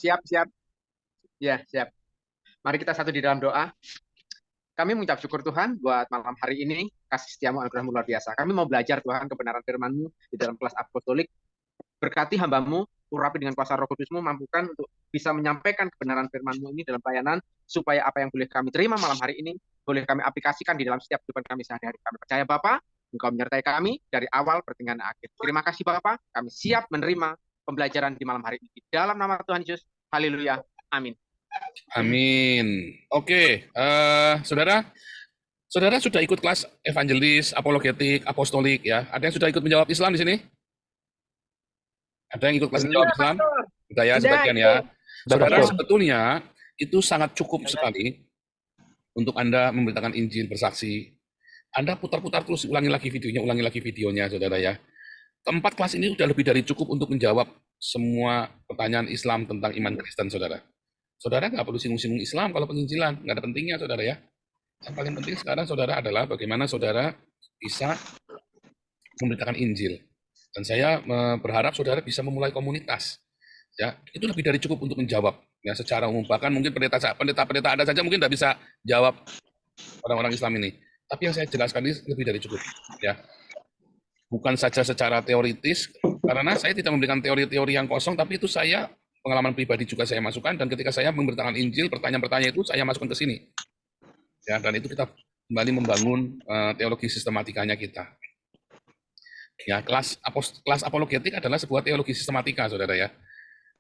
Siap, siap. Ya, siap. Mari kita satu di dalam doa. Kami mengucap syukur Tuhan buat malam hari ini. Kasih setiamu, anugerahmu luar biasa. Kami mau belajar Tuhan kebenaran firman-Mu di dalam kelas apostolik. Berkati hamba-Mu, urapi dengan kuasa Roh Kudus-Mu, mampukan untuk bisa menyampaikan kebenaran firman-Mu ini dalam pelayanan, supaya apa yang boleh kami terima malam hari ini, boleh kami aplikasikan di dalam setiap kehidupan kami sehari-hari. Kami percaya Bapa, Engkau menyertai kami dari awal pertengahan akhir. Terima kasih Bapa, kami siap menerima pembelajaran di malam hari ini. Di dalam nama Tuhan Yesus, haleluya, amin. Amin. Oke, saudara, saudara sudah ikut kelas evangelis, apologetik, apostolik ya. Ada yang sudah ikut menjawab Islam di sini? Ada yang ikut kelas menjawab Islam? Sudah ya, sebagian ya. Saudara, sebetulnya itu sangat cukup sekali untuk Anda memberitakan Injil, bersaksi. Anda putar-putar terus, ulangi lagi videonya, saudara ya. Keempat kelas ini sudah lebih dari cukup untuk menjawab semua pertanyaan Islam tentang iman Kristen, saudara. Saudara nggak perlu singgung-singgung Islam kalau penginjilan, nggak ada pentingnya, saudara ya. Yang paling penting sekarang, saudara, adalah bagaimana saudara bisa memberitakan Injil. Dan saya berharap saudara bisa memulai komunitas. Ya, itu lebih dari cukup untuk menjawab. Ya, secara umum, bahkan mungkin pendeta ada saja mungkin tidak bisa jawab orang-orang Islam ini. Tapi yang saya jelaskan ini lebih dari cukup. Ya, bukan saja secara teoritis, karena saya tidak memberikan teori-teori yang kosong, tapi itu saya pengalaman pribadi juga saya masukkan, dan ketika saya memberitakan Injil, pertanyaan-pertanyaan itu saya masukkan ke sini. Ya, dan itu kita kembali membangun teologi sistematikanya kita. Ya, kelas apologetik adalah sebuah teologi sistematika, saudara ya.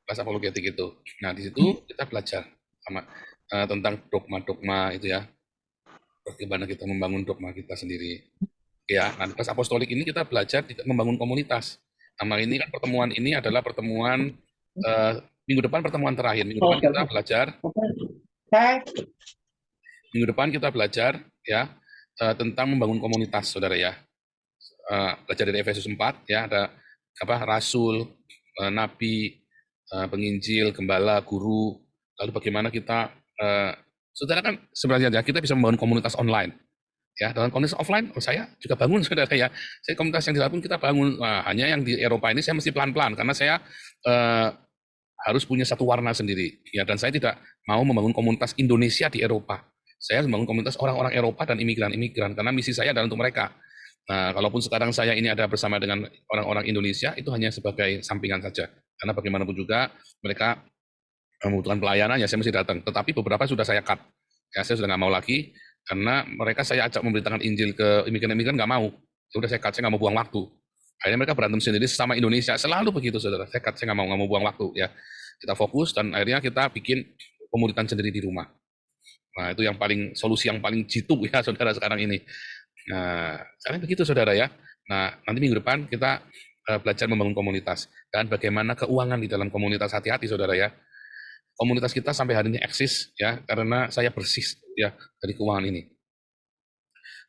Kelas apologetik itu. Nah, di situ kita belajar sama tentang dogma-dogma itu ya. Bagaimana kita membangun dogma kita sendiri. Ya, nah, kelas apostolik ini kita belajar membangun komunitas. Nah, ini kan pertemuan ini adalah pertemuan minggu depan pertemuan terakhir. Minggu depan kita belajar. Minggu depan kita belajar ya tentang membangun komunitas, saudara ya. Belajar dari Efesus 4 ya, ada apa, rasul, nabi, penginjil, gembala, guru. Lalu bagaimana kita saudara kan sebenarnya kita bisa membangun komunitas online. Ya, dalam komunitas offline, saya juga bangun, saudara ya. Saya komunitas yang di Lampung kita bangun. Nah, hanya yang di Eropa ini saya mesti pelan-pelan karena saya harus punya satu warna sendiri. Ya, dan saya tidak mau membangun komunitas Indonesia di Eropa. Saya membangun komunitas orang-orang Eropa dan imigran-imigran karena misi saya adalah untuk mereka. Nah, kalaupun sekarang saya ini ada bersama dengan orang-orang Indonesia, itu hanya sebagai sampingan saja. Karena bagaimanapun juga mereka membutuhkan pelayanan, ya saya mesti datang. Tetapi beberapa sudah saya cut. Ya, saya sudah nggak mau lagi, karena mereka saya ajak memberitakan Injil ke imigran-imigran, nggak mau. Ya udah saya cut, saya nggak mau buang waktu. Akhirnya mereka berantem sendiri sesama Indonesia. Selalu begitu, saudara. Saya cut, saya nggak mau buang waktu. Ya, kita fokus, dan akhirnya kita bikin komunitas sendiri di rumah. Nah, itu yang paling, solusi yang paling jitu ya, saudara, sekarang ini. Nah, sekarang begitu, saudara ya. Nah, nanti minggu depan kita belajar membangun komunitas dan bagaimana keuangan di dalam komunitas. Hati-hati, saudara ya. Komunitas kita sampai hari ini eksis ya karena saya bersih ya dari keuangan ini.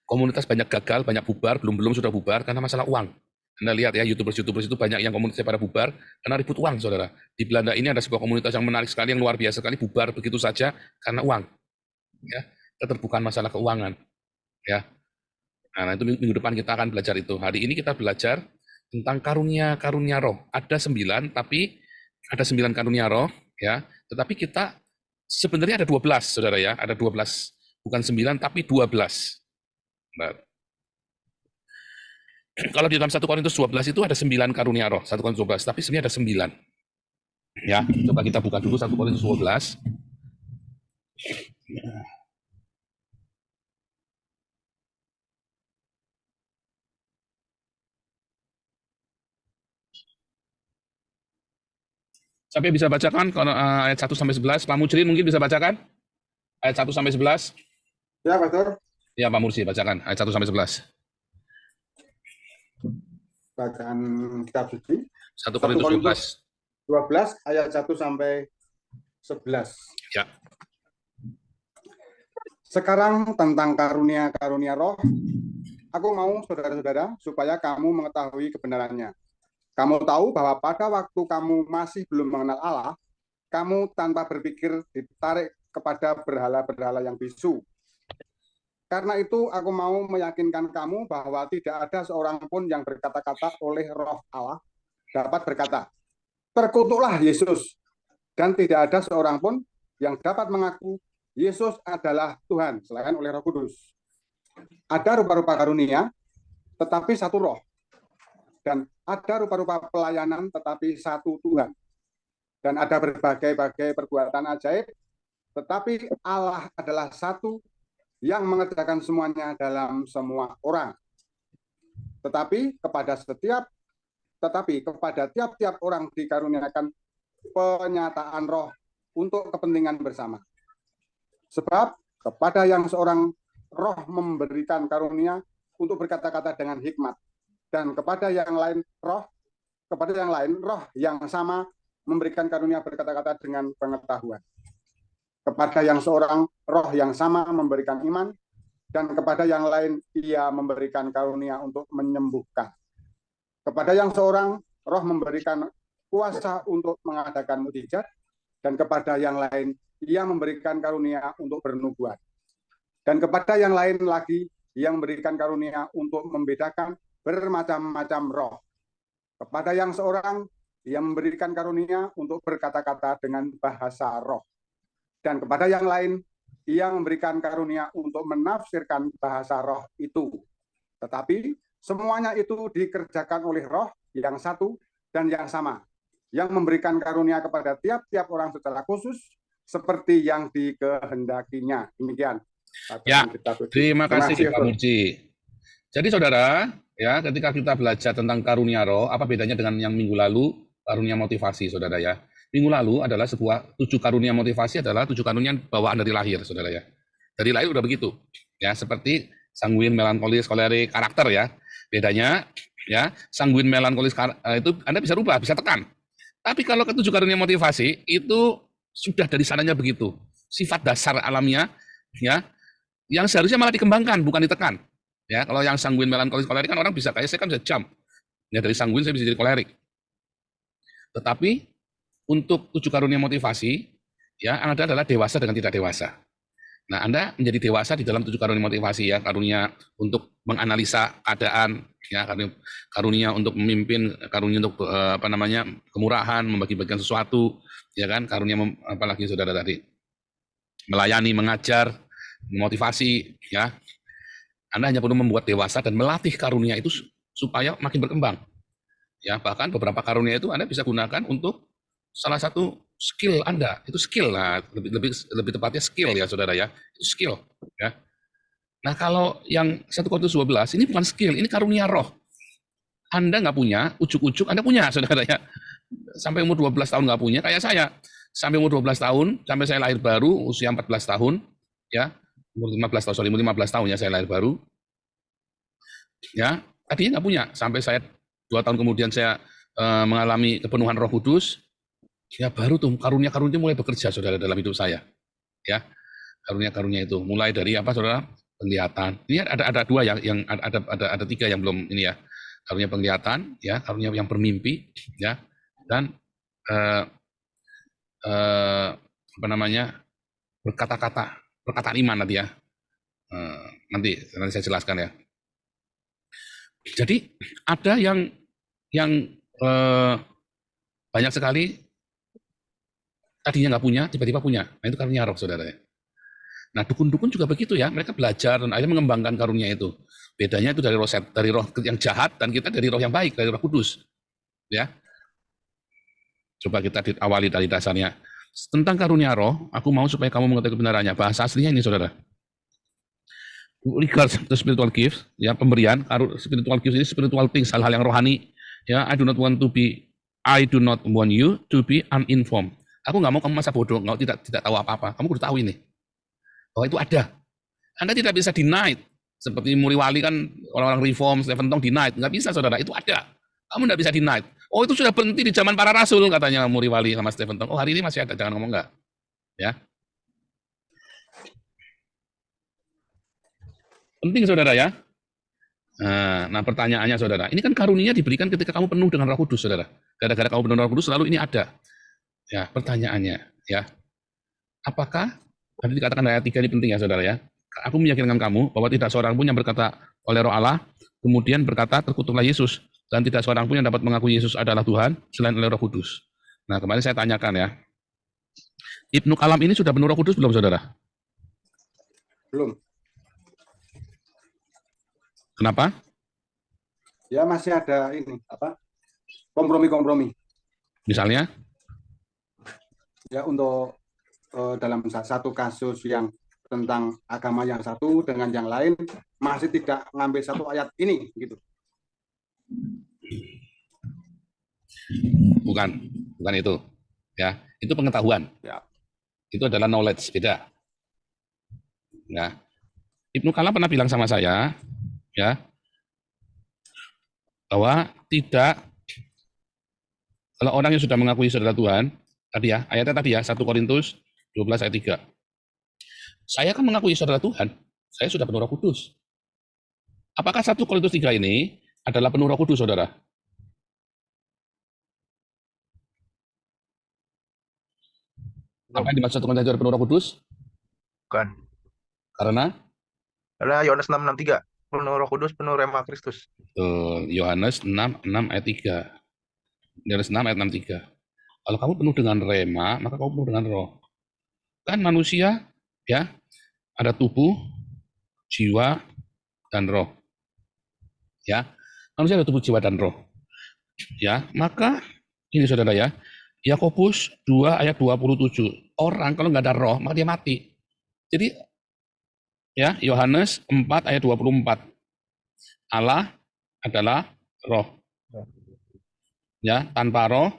Komunitas banyak gagal, banyak bubar, belum sudah bubar karena masalah uang. Anda lihat ya, YouTubers itu banyak yang komunitasnya pada bubar karena ribut uang, saudara. Di Belanda ini ada sebuah komunitas yang menarik sekali, yang luar biasa sekali, bubar begitu saja karena uang. Ya, keterbukaan masalah keuangan. Ya. Nah, itu minggu depan kita akan belajar itu. Hari ini kita belajar tentang karunia roh. Ada 9, tapi ada 9 karunia roh, ya. Tetapi kita sebenarnya ada 12, saudara ya. Ada 12, bukan 9, tapi 12. Nah, kalau di dalam 1 Korintus 12 itu ada 9 karunia roh, 1 Korintus 12, tapi sebenarnya ada 9. Ya, coba kita buka dulu 1 Korintus 12. Sampai bisa bacakan ayat 1 sampai 11. Pak Mujrin mungkin bisa bacakan ayat 1 sampai 11. Ya, Pastor. Ya, Pak Mursi, bacakan ayat 1 sampai 11. Bacaan kitab suci 1 Korintus 12 ayat 1 sampai 11. Ya. Sekarang tentang karunia-karunia roh, aku mau saudara-saudara supaya kamu mengetahui kebenarannya. Kamu tahu bahwa pada waktu kamu masih belum mengenal Allah, kamu tanpa berpikir ditarik kepada berhala-berhala yang bisu. Karena itu aku mau meyakinkan kamu bahwa tidak ada seorang pun yang berkata-kata oleh roh Allah dapat berkata, terkutuklah Yesus. Dan tidak ada seorang pun yang dapat mengaku Yesus adalah Tuhan selain oleh Roh Kudus. Ada rupa-rupa karunia, tetapi satu roh. Dan ada rupa-rupa pelayanan, tetapi satu Tuhan. Dan ada berbagai-bagai perbuatan ajaib, tetapi Allah adalah satu yang mengerjakan semuanya dalam semua orang. Tetapi kepada tiap-tiap orang dikaruniakan penyataan roh untuk kepentingan bersama. Sebab kepada yang seorang roh memberikan karunia untuk berkata-kata dengan hikmat, dan kepada yang lain roh yang sama memberikan karunia berkata-kata dengan pengetahuan. Kepada yang seorang roh yang sama memberikan iman, dan kepada yang lain ia memberikan karunia untuk menyembuhkan. Kepada yang seorang roh memberikan kuasa untuk mengadakan mukjizat, dan kepada yang lain ia memberikan karunia untuk bernubuat. Dan kepada yang lain lagi ia memberikan karunia untuk membedakan bermacam-macam roh. Kepada yang seorang ia memberikan karunia untuk berkata-kata dengan bahasa roh. Dan kepada yang lain ia memberikan karunia untuk menafsirkan bahasa roh itu. Tetapi semuanya itu dikerjakan oleh roh yang satu dan yang sama, yang memberikan karunia kepada tiap-tiap orang secara khusus seperti yang dikehendakinya. Demikian. Ya, terima kasih Pak Murji. Jadi saudara, ya ketika kita belajar tentang karunia roh, apa bedanya dengan yang minggu lalu, karunia motivasi, saudara ya. Minggu lalu adalah 7 karunia motivasi adalah 7 karunia bawaan dari lahir, saudara ya. Dari lahir udah begitu, ya seperti sanguin, melankolis, kolerik, karakter ya. Bedanya, ya sanguin, melankolis itu Anda bisa rubah, bisa tekan. Tapi kalau ke 7 karunia motivasi itu sudah dari sananya begitu, sifat dasar alamiah, ya, yang seharusnya malah dikembangkan, bukan ditekan. Ya, kalau yang sanguin, melankolis, kolerik kan orang bisa kayak saya kan bisa jump. Ya dari sanguin saya bisa jadi kolerik. Tetapi untuk 7 karunia motivasi, ya Anda adalah dewasa dengan tidak dewasa. Nah, Anda menjadi dewasa di dalam 7 karunia motivasi ya, karunia untuk menganalisa keadaan, ya karunia untuk memimpin, karunia untuk kemurahan, membagi-bagikan sesuatu, ya kan, karunia apalagi saudara tadi, melayani, mengajar, memotivasi, ya. Anda hanya perlu membuat dewasa dan melatih karunia itu supaya makin berkembang. Ya, bahkan beberapa karunia itu Anda bisa gunakan untuk salah satu skill Anda, itu skill lah, lebih tepatnya skill ya saudara ya, itu skill ya. Nah kalau yang 1 Korintus 12 ini bukan skill, ini karunia roh. Anda nggak punya, ujuk-ujuk Anda punya saudara ya. Sampai umur 12 tahun nggak punya, kayak saya. Sampai umur 12 tahun, sampai saya lahir baru, usia 14 tahun, ya, umur 15 tahun ya saya lahir baru. Ya, tadinya nggak punya, sampai saya 2 tahun kemudian saya mengalami kepenuhan Roh Kudus. Ya baru tuh karunia-karunia mulai bekerja saudara dalam hidup saya. Ya, karunia-karunia itu mulai dari apa saudara? Penglihatan. Ini ada 2 yang ada 3 yang belum ini ya. Karunia penglihatan, ya, karunia yang bermimpi, ya, dan berkata-kata, perkataan iman nanti ya. Nanti saya jelaskan ya. Jadi ada yang banyak sekali tadinya nggak punya, tiba-tiba punya. Nah itu karunia roh saudara ya. Nah dukun-dukun juga begitu ya, mereka belajar dan akhirnya mengembangkan karunia itu. Bedanya itu dari roh yang jahat dan kita dari roh yang baik, dari Roh Kudus. Ya. Coba kita awali dari dasarnya. Tentang karunia roh, aku mau supaya kamu mengetahui kebenarannya. Bahasa aslinya ini saudara. Regards the spiritual gifts, ya pemberian spiritual gifts ini spiritual things, hal-hal yang rohani. Ya, I do not want you to be uninformed. Aku nggak mau kamu masa bodoh, tidak tahu apa-apa. Kamu kudu tahu ini. Bahwa itu ada. Anda tidak bisa deny. Seperti Muri Wali kan orang-orang reform, Stephen Tong deny. Nggak bisa saudara, itu ada. Kamu nggak bisa deny. Oh itu sudah berhenti di zaman para rasul katanya Muri Wali sama Stephen Tong. Oh hari ini masih ada, jangan ngomong nggak. Ya. Penting saudara ya. Nah pertanyaannya saudara, ini kan karunia diberikan ketika kamu penuh dengan Roh Kudus saudara. Gara-gara kamu penuh dengan Roh Kudus selalu ini ada. Ya, pertanyaannya, ya, apakah, tadi dikatakan ayat 3 ini penting ya saudara ya, aku meyakinkan kamu bahwa tidak seorang pun yang berkata oleh Roh Allah, kemudian berkata terkutuklah Yesus, dan tidak seorang pun yang dapat mengakui Yesus adalah Tuhan, selain oleh Roh Kudus. Nah, kemarin saya tanyakan ya, Ibnu Kalam ini sudah penuh Roh Kudus belum, saudara? Belum. Kenapa? Ya masih ada ini apa? Kompromi-kompromi. Misalnya? Ya untuk dalam satu kasus yang tentang agama yang satu dengan yang lain masih tidak ngambil satu ayat ini gitu. Bukan itu. Ya, itu pengetahuan. Ya. Itu adalah knowledge, beda. Ya. Ibnu Kalam pernah bilang sama saya, ya, bahwa tidak, kalau orang yang sudah mengakui saudara Tuhan, tadi ya, ayatnya tadi ya, 1 Korintus 12 ayat 3. Saya kan mengakui saudara Tuhan, saya sudah penuh Roh Kudus. Apakah 1 Korintus 3 ini adalah penuh Roh Kudus, saudara? Apa yang dimaksud 1 Korintus 3 penuh Roh Kudus? Bukan. Karena Yohanes 6:6:3. Penuh Roh Kudus, penuh Rema Kristus. Yohanes 6 ayat 3. Yohanes 6 ayat 6:3. Kalau kamu penuh dengan rema, maka kamu penuh dengan roh. Kan manusia, ya, ada tubuh, jiwa, dan roh. Ya, manusia ada tubuh, jiwa, dan roh. Ya, maka ini saudara ya, Yakobus 2 ayat 27. Orang kalau nggak ada roh, maka dia mati. Jadi, ya, Yohanes 4 ayat 24. Allah adalah roh. Ya, tanpa roh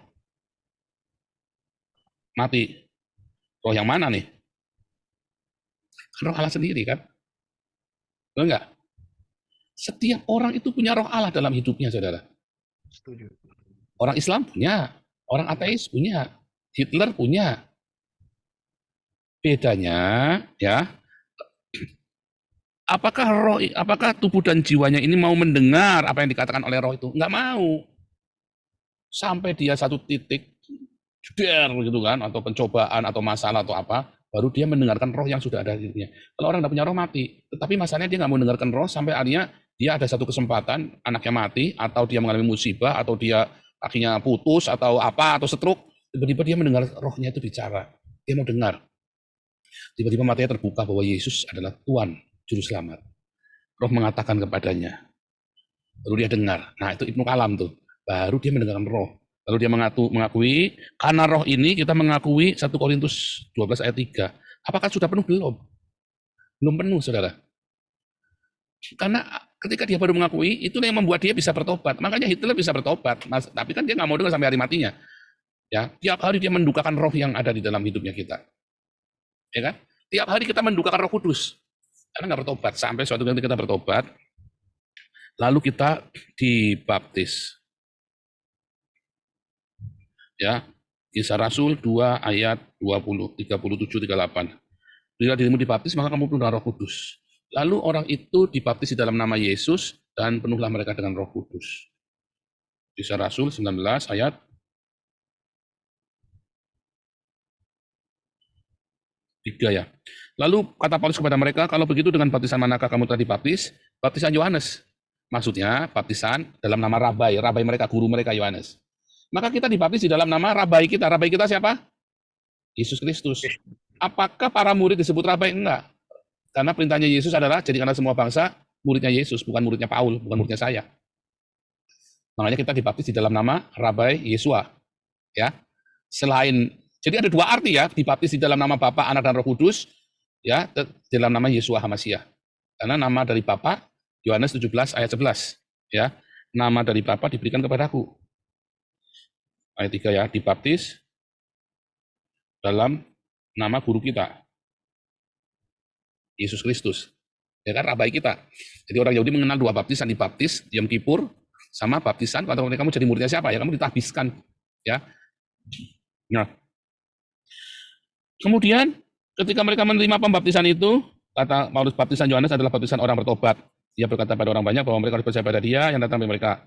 mati. Roh yang mana nih? Roh Allah sendiri kan? Betul nggak? Setiap orang itu punya roh Allah dalam hidupnya, saudara. Setuju. Orang Islam punya, orang ateis punya, Hitler punya. Bedanya, ya, apakah tubuh dan jiwanya ini mau mendengar apa yang dikatakan oleh roh itu? Nggak mau. Sampai dia satu titik, gitu kan, atau pencobaan, atau masalah, atau apa, baru dia mendengarkan roh yang sudah ada di dirinya. Kalau orang tidak punya roh, mati. Tetapi masalahnya dia nggak mau mendengarkan roh, sampai akhirnya dia ada satu kesempatan, anaknya mati, atau dia mengalami musibah, atau dia kakinya putus, atau apa, atau stroke, tiba-tiba dia mendengar rohnya itu bicara. Dia mau dengar. Tiba-tiba matanya terbuka bahwa Yesus adalah Tuhan, Juru Selamat. Roh mengatakan kepadanya. Baru dia dengar. Nah, itu Ibnu Kalam tuh. Baru dia mendengarkan roh. Lalu dia mengakui, karena roh ini kita mengakui 1 Korintus 12 ayat 3. Apakah sudah penuh? Belum. Belum penuh, saudara. Karena ketika dia baru mengakui, itulah yang membuat dia bisa bertobat. Makanya Hitler bisa bertobat. Tapi kan dia nggak mau dengar sampai hari matinya. Ya, tiap hari dia mendukakan roh yang ada di dalam hidupnya kita. Ya kan? Tiap hari kita mendukakan Roh Kudus. Karena nggak bertobat. Sampai suatu ketika kita bertobat, lalu kita dibaptis. Ya, Kisah Rasul 2 ayat 20, 37, 38. Bila dirimu dibaptis, maka kamu penuh dengan Roh Kudus. Lalu orang itu dibaptis di dalam nama Yesus, dan penuhlah mereka dengan Roh Kudus. Kisah Rasul 19 ayat 3 ya. Lalu kata Paulus kepada mereka, kalau begitu dengan baptisan manakah kamu telah dibaptis? Baptisan Yohanes. Maksudnya baptisan dalam nama Rabai mereka, guru mereka Yohanes. Maka kita dibaptis di dalam nama Rabai kita. Rabai kita siapa? Yesus Kristus. Apakah para murid disebut Rabai? Enggak. Karena perintahnya Yesus adalah jadikanlah semua bangsa muridnya Yesus, bukan muridnya Paul, bukan muridnya saya. Makanya kita dibaptis di dalam nama Rabai Yesua. Ya. Jadi ada dua arti ya, dibaptis di dalam nama Bapa, Anak, dan Roh Kudus, ya, di dalam nama Yesua HaMasyiah. Karena nama dari Bapa, Yohanes 17 ayat 11, ya. Nama dari Bapa diberikan kepadaku. Ayat 3 ya, dibaptis dalam nama guru kita, Yesus Kristus. Ya kan, Rabai kita. Jadi orang Yahudi mengenal dua baptisan, dibaptis, Yom Kippur, sama baptisan, kalau kamu jadi muridnya siapa? Ya kamu ditahbiskan. Ya. Nah, kemudian ketika mereka menerima pembaptisan itu, kata Paulus, baptisan Yohanes adalah baptisan orang bertobat. Dia berkata pada orang banyak bahwa mereka harus percaya pada Dia yang datang dari mereka.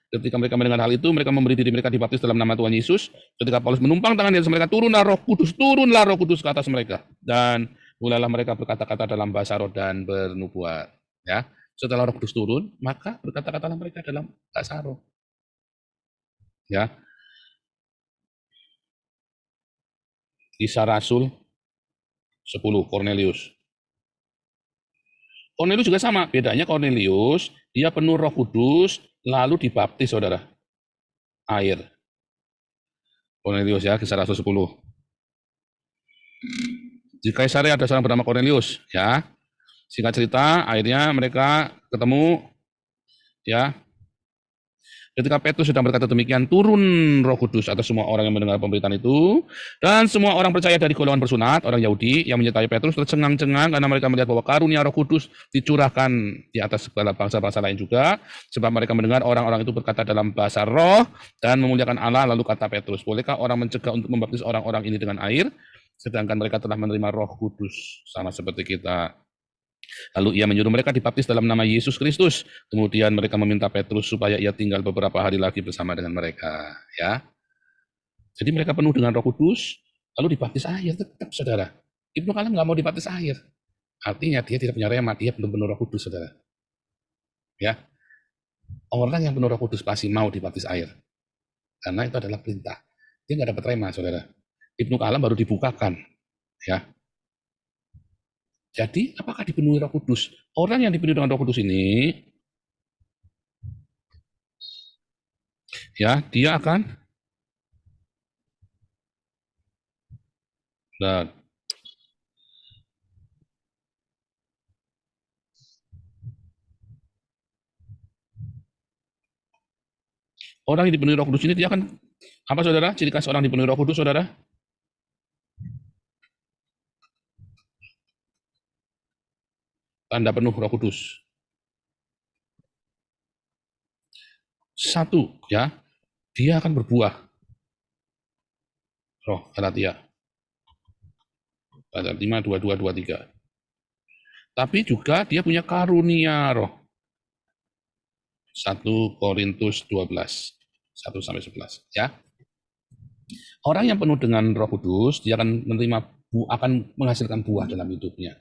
Ketika mereka mendengar hal itu, mereka memberi diri mereka dibaptis dalam nama Tuhan Yesus. Ketika Paulus menumpang tangan di atas mereka, turunlah Roh Kudus ke atas mereka. Dan mulailah mereka berkata-kata dalam bahasa roh dan bernubuat. Ya, setelah Roh Kudus turun, maka berkata-katalah mereka dalam bahasa roh. Ya. Kisah Rasul 10, Cornelius. Cornelius juga sama, bedanya Cornelius, dia penuh Roh Kudus, lalu dibaptis, saudara. Air. Cornelius ya, Kisah Rasul 10. Di Kaisarea ada seorang bernama Cornelius, ya. Singkat cerita, akhirnya mereka ketemu, ya. Ketika Petrus sedang berkata demikian, turun Roh Kudus atas semua orang yang mendengar pemberitaan itu, dan semua orang percaya dari golongan bersunat, orang Yahudi yang menyertai Petrus tercengang-cengang karena mereka melihat bahwa karunia Roh Kudus dicurahkan di atas segala bangsa-bangsa lain juga, sebab mereka mendengar orang-orang itu berkata dalam bahasa roh dan memuliakan Allah. Lalu kata Petrus, bolehkah orang mencegah untuk membaptis orang-orang ini dengan air, sedangkan mereka telah menerima Roh Kudus sama seperti kita? Lalu ia menyuruh mereka dibaptis dalam nama Yesus Kristus. Kemudian mereka meminta Petrus supaya ia tinggal beberapa hari lagi bersama dengan mereka. Ya, jadi mereka penuh dengan Roh Kudus, lalu dibaptis air. Tetap, saudara. Ibnu Kalam nggak mau dibaptis air. Artinya dia tidak punya rema, dia belum penuh Roh Kudus, saudara. Ya, orang yang penuh Roh Kudus pasti mau dibaptis air, karena itu adalah perintah. Dia nggak dapat rema, saudara. Ibnu Kalam baru dibukakan. Ya, jadi, apakah dipenuhi Roh Kudus? Orang yang dipenuhi dengan Roh Kudus ini, ya, dia akan dan orang yang dipenuhi Roh Kudus ini dia akan apa, saudara? Ciri khas orang dipenuhi Roh Kudus, saudara? Tanda penuh Roh Kudus. Satu, ya, dia akan berbuah. Roh, Galatia. Galatia 5, 22, 23. Tapi juga dia punya karunia roh. 1 Korintus 12, 1 sampai 11. Ya. Orang yang penuh dengan Roh Kudus, dia akan menerima akan menghasilkan buah dalam hidupnya.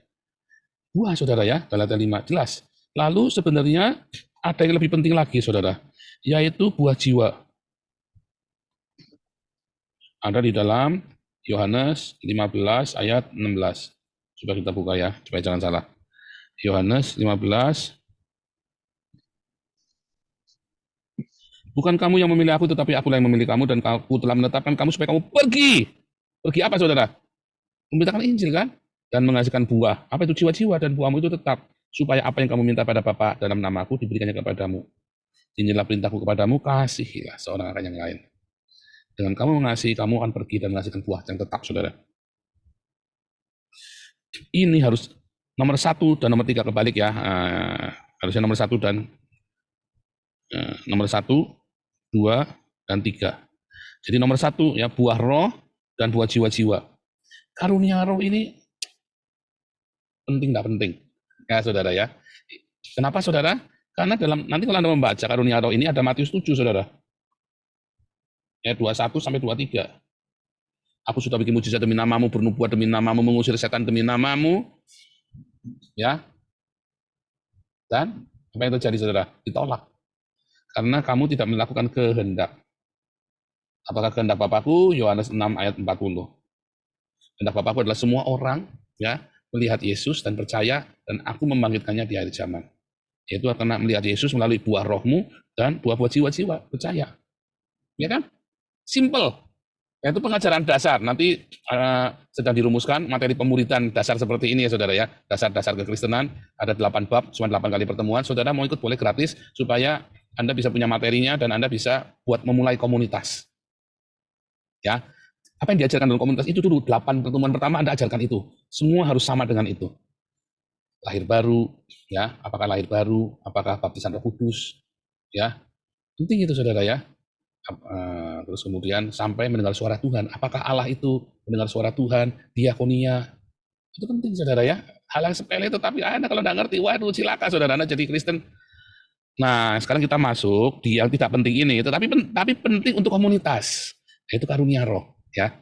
Buah, saudara, ya, Galatia 5, jelas. Lalu sebenarnya ada yang lebih penting lagi, saudara, yaitu buah jiwa. Ada di dalam Yohanes 15 ayat 16. Coba kita buka ya, supaya jangan salah. Yohanes 15. Bukan kamu yang memilih aku, tetapi aku yang memilih kamu, dan aku telah menetapkan kamu supaya kamu pergi. Pergi apa, saudara? Memberitakan Injil, kan? Dan menghasilkan buah. Apa itu jiwa-jiwa? Dan buahmu itu tetap. Supaya apa yang kamu minta pada Bapa dalam namaku diberikannya kepadamu. Inilah perintahku kepadamu, kasihilah seorang akan yang lain. Dengan kamu mengasihi, kamu akan pergi dan menghasilkan buah yang tetap, saudara. Ini harus nomor 1 dan nomor 3 kebalik ya. Harusnya nomor 1 dan nomor 1, 2, dan 3. Jadi nomor 1 ya, buah roh dan buah jiwa-jiwa. Karunia roh ini penting nggak penting? Ya, saudara, ya. Kenapa, saudara? Karena nanti kalau Anda membaca karunia roh ini ada Matius 7, saudara. Ya, 21 sampai 23. Aku sudah bikin mujizat demi namamu, bernubuat demi namamu, mengusir setan demi namamu. Ya. Dan apa yang terjadi, saudara? Ditolak. Karena kamu tidak melakukan kehendak. Apakah kehendak Bapakku? Yohanes 6 ayat 40. Kehendak Bapakku adalah semua orang ya melihat Yesus dan percaya, dan aku membangkitkannya di akhir zaman. Yaitu karena melihat Yesus melalui buah rohmu dan buah-buah jiwa-jiwa, percaya. Ya kan? Simple. Itu pengajaran dasar. Nanti sedang dirumuskan materi pemuridan dasar seperti ini ya, saudara, ya. Dasar-dasar kekristenan, ada 8 bab, cuma 8 kali pertemuan. Saudara mau ikut boleh gratis, supaya Anda bisa punya materinya dan Anda bisa buat memulai komunitas. Ya. Apa yang diajarkan dalam komunitas itu dulu, 8 pertemuan pertama Anda ajarkan itu. Semua harus sama dengan itu. Lahir baru, ya. Apakah lahir baru, apakah baptisan Roh Kudus, ya. Penting itu, saudara, ya. Terus kemudian sampai mendengar suara Tuhan. Apakah Allah itu mendengar suara Tuhan, diakonia? Itu penting, saudara, ya. Hal yang sepele itu, tapi Anda kalau nggak ngerti, waduh, cilaka, saudara, Anda jadi Kristen. Nah, sekarang kita masuk di yang tidak penting ini, tapi penting untuk komunitas, yaitu karunia roh, ya.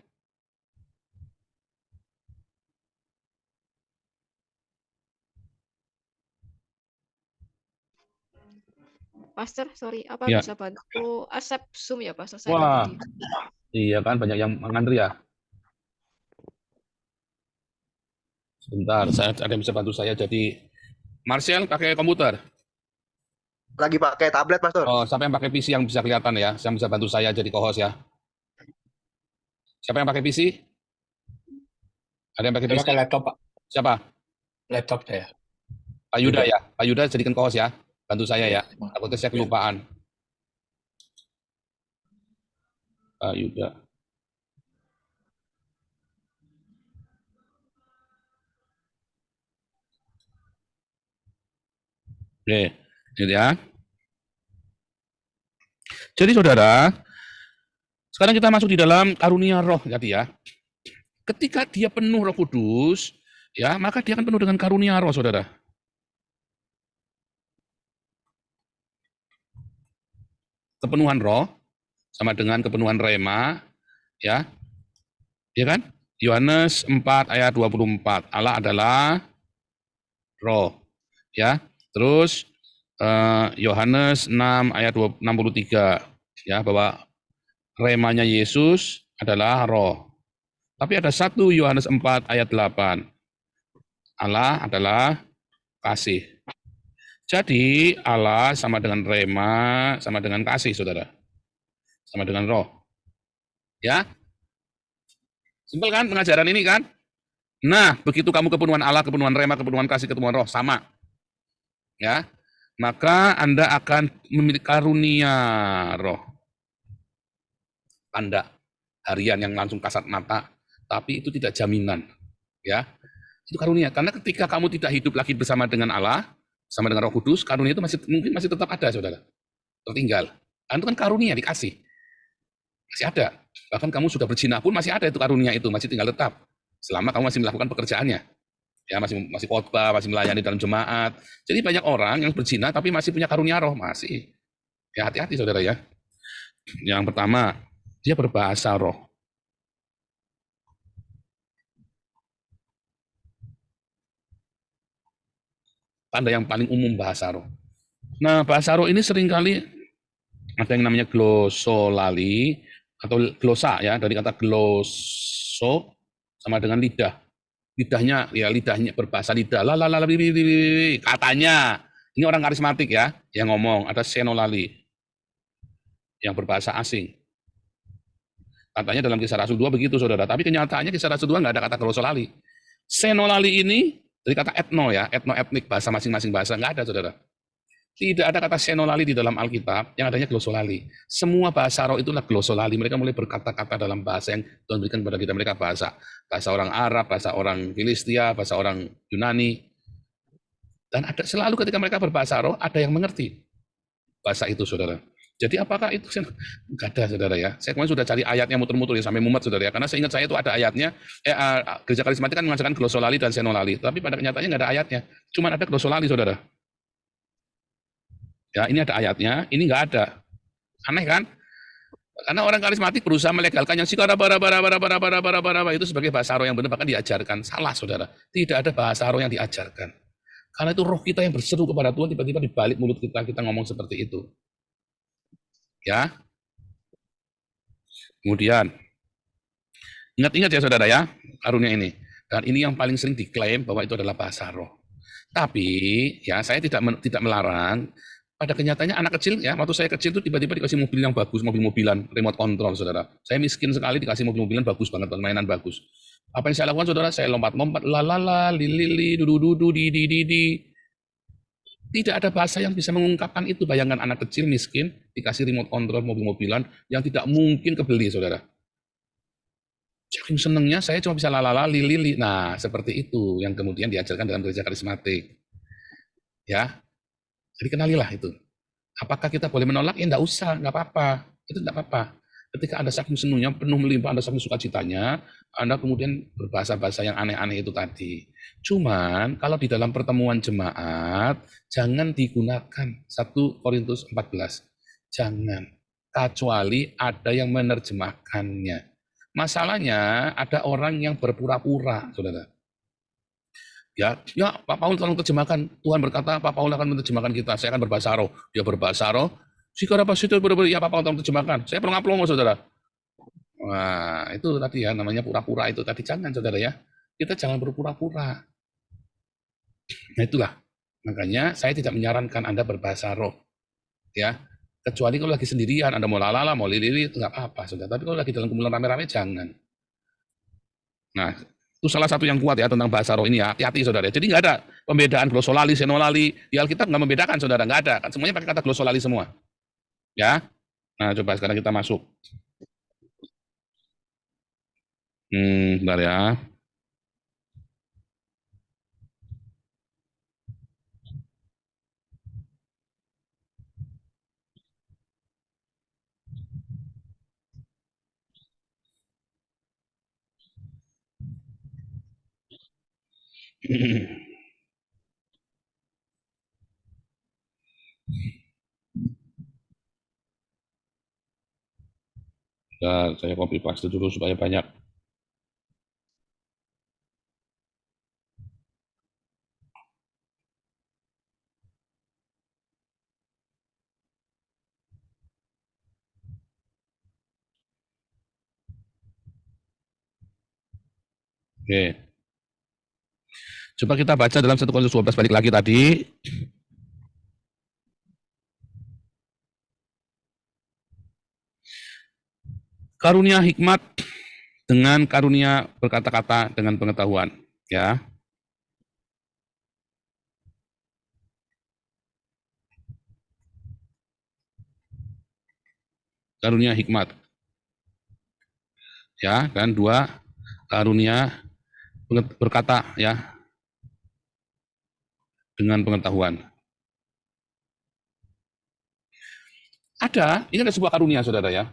Pastor, sorry, apa Ya. bisa bantu accept Zoom ya, Pastor? Saya Wah, lagi di... iya kan, banyak yang ngantri ya. Bentar, ada yang bisa bantu saya jadi Marcel pakai komputer. Lagi pakai tablet, Pastor. Oh, siapa yang pakai PC yang bisa kelihatan ya? Yang bisa bantu saya jadi co-host ya. Siapa yang pakai PC? Ada yang pakai Saya PC? pakai laptop, Pak. Siapa? Laptop saya. Pak Yuda Yuda. ya. Pak Yuda jadikan co-host ya. Bantu saya ya. Takutnya saya kelupaan. Pak Yuda. Oke, gitu ya. Jadi saudara, sekarang kita masuk di dalam karunia roh tadi ya. Ketika dia penuh Roh Kudus, ya, maka dia akan penuh dengan karunia roh, saudara. Kepenuhan roh sama dengan kepenuhan rema, ya. Ya kan? Yohanes 4 ayat 24. Allah adalah roh. Ya. Terus Yohanes 6 ayat 63, ya, bahwa remanya Yesus adalah roh. Tapi ada 1 Yohanes 4 ayat 8. Allah adalah kasih. Jadi Allah sama dengan rema, sama dengan kasih, saudara. Sama dengan roh. Ya? Simpel kan pengajaran ini kan? Nah, begitu kamu kepenuhan Allah, kepenuhan rema, kepenuhan kasih, kepenuhan roh, sama. Ya, maka Anda akan memiliki karunia roh. Tanda harian yang langsung kasat mata, tapi itu tidak jaminan. Ya, itu karunia. Karena ketika kamu tidak hidup lagi bersama dengan Allah, sama dengan Roh Kudus, karunia itu mungkin masih tetap ada, saudara. Tertinggal. Karena itu kan karunia dikasih. Masih ada. Bahkan kamu sudah berzina pun masih ada itu karunia itu, masih tinggal tetap. Selama kamu masih melakukan pekerjaannya. Ya, masih khotbah, masih melayani dalam jemaat. Jadi banyak orang yang berzina tapi masih punya karunia roh, masih. Ya, hati-hati saudara ya. Yang pertama, dia berbahasa roh. Tanda yang paling umum bahasa roh. Nah, bahasa roh ini seringkali ada yang namanya glosolali atau glosa ya, dari kata gloso sama dengan lidah. Lidahnya berbahasa lidah. Katanya ini orang karismatik ya yang ngomong, ada senolali yang berbahasa asing. Katanya dalam Kisah Rasul 2 begitu saudara, tapi kenyataannya Kisah Rasul 2 nggak ada kata glosolali. Senolali ini dari kata etno ya, etno-etnik, bahasa masing-masing bahasa, nggak ada saudara. Tidak ada kata senolali di dalam Alkitab, yang adanya glosolali. Semua bahasa roh itulah glosolali. Mereka mulai berkata-kata dalam bahasa yang Tuhan berikan kepada kita. Mereka bahasa orang Arab, bahasa orang Filistia, bahasa orang Yunani. Dan ada selalu ketika mereka berbahasa roh, ada yang mengerti bahasa itu, saudara. Jadi apakah itu? Enggak ada, saudara ya. Saya kemarin sudah cari ayatnya muter-muter ya, sampai mumet, saudara ya. Karena saya ingat saya itu ada ayatnya. Gereja karismatik kan mengajarkan glosolali dan senolali. Tapi pada kenyataannya nggak ada ayatnya. Cuma ada glosolali, saudara. Ya, ini ada ayatnya, ini nggak ada. Aneh kan? Karena orang karismatik berusaha melegalkan yang sikara bara itu sebagai bahasa roh yang benar, bahkan diajarkan. Salah, saudara. Tidak ada bahasa roh yang diajarkan. Karena itu roh kita yang berseru kepada Tuhan, tiba-tiba di balik mulut kita ngomong seperti itu. Ya. Kemudian, ingat-ingat ya saudara ya, karunia ini. Dan ini yang paling sering diklaim bahwa itu adalah bahasa roh. Tapi, ya saya tidak melarang. Pada kenyataannya anak kecil ya, waktu saya kecil itu tiba-tiba dikasih mobil yang bagus, mobil-mobilan, remote control, saudara. Saya miskin sekali dikasih mobil-mobilan bagus banget, mainan bagus. Apa yang saya lakukan, saudara? Saya lompat-lompat, lalala, lili, dudu, di. Tidak ada bahasa yang bisa mengungkapkan itu. Bayangkan anak kecil miskin dikasih remote control mobil-mobilan yang tidak mungkin kebeli, saudara. Saking senengnya saya cuma bisa lalala, lili. Nah, seperti itu yang kemudian diajarkan dalam gereja karismatik. Ya. Jadi kenalilah itu. Apakah kita boleh menolak? Ya enggak usah, enggak apa-apa. Itu enggak apa-apa. Ketika Anda saking senangnya, penuh melimpah, Anda saking sukacitanya, Anda kemudian berbahasa-bahasa yang aneh-aneh itu tadi. Cuman, kalau di dalam pertemuan jemaat, jangan digunakan 1 Korintus 14. Jangan. Kecuali ada yang menerjemahkannya. Masalahnya, ada orang yang berpura-pura, saudara. Ya, Pak Paul tolong terjemahkan. Tuhan berkata, Pak Paul akan menerjemahkan kita. Saya akan berbahasa roh. Dia berbahasa roh. Ya Pak Paul tolong terjemahkan. Saya perlu ngapelongo, saudara. Wah, itu tadi ya, namanya pura-pura itu tadi. Jangan, saudara ya. Kita jangan berpura-pura. Nah itulah, makanya saya tidak menyarankan Anda berbahasa roh, ya. Kecuali kalau lagi sendirian, Anda mau lalala, mau lili, itu nggak apa-apa, saudara. Tapi kalau lagi dalam kumpulan rame-rame, jangan. Nah, itu salah satu yang kuat ya tentang bahasa roh ini ya. Hati-hati, saudara. Jadi nggak ada pembedaan glosolali, senolali. Di Alkitab nggak membedakan, saudara. Nggak ada. Kan semuanya pakai kata glosolali semua. Ya. Nah, coba sekarang kita masuk. Bentar ya. Bentar, saya copy paste dulu supaya banyak. Oke. Coba kita baca dalam 1 Korintus 12 balik lagi tadi. Karunia hikmat dengan karunia berkata-kata dengan pengetahuan, ya. Karunia hikmat. Ya, dan 2 karunia berkata ya dengan pengetahuan. Ini ada sebuah karunia, saudara ya.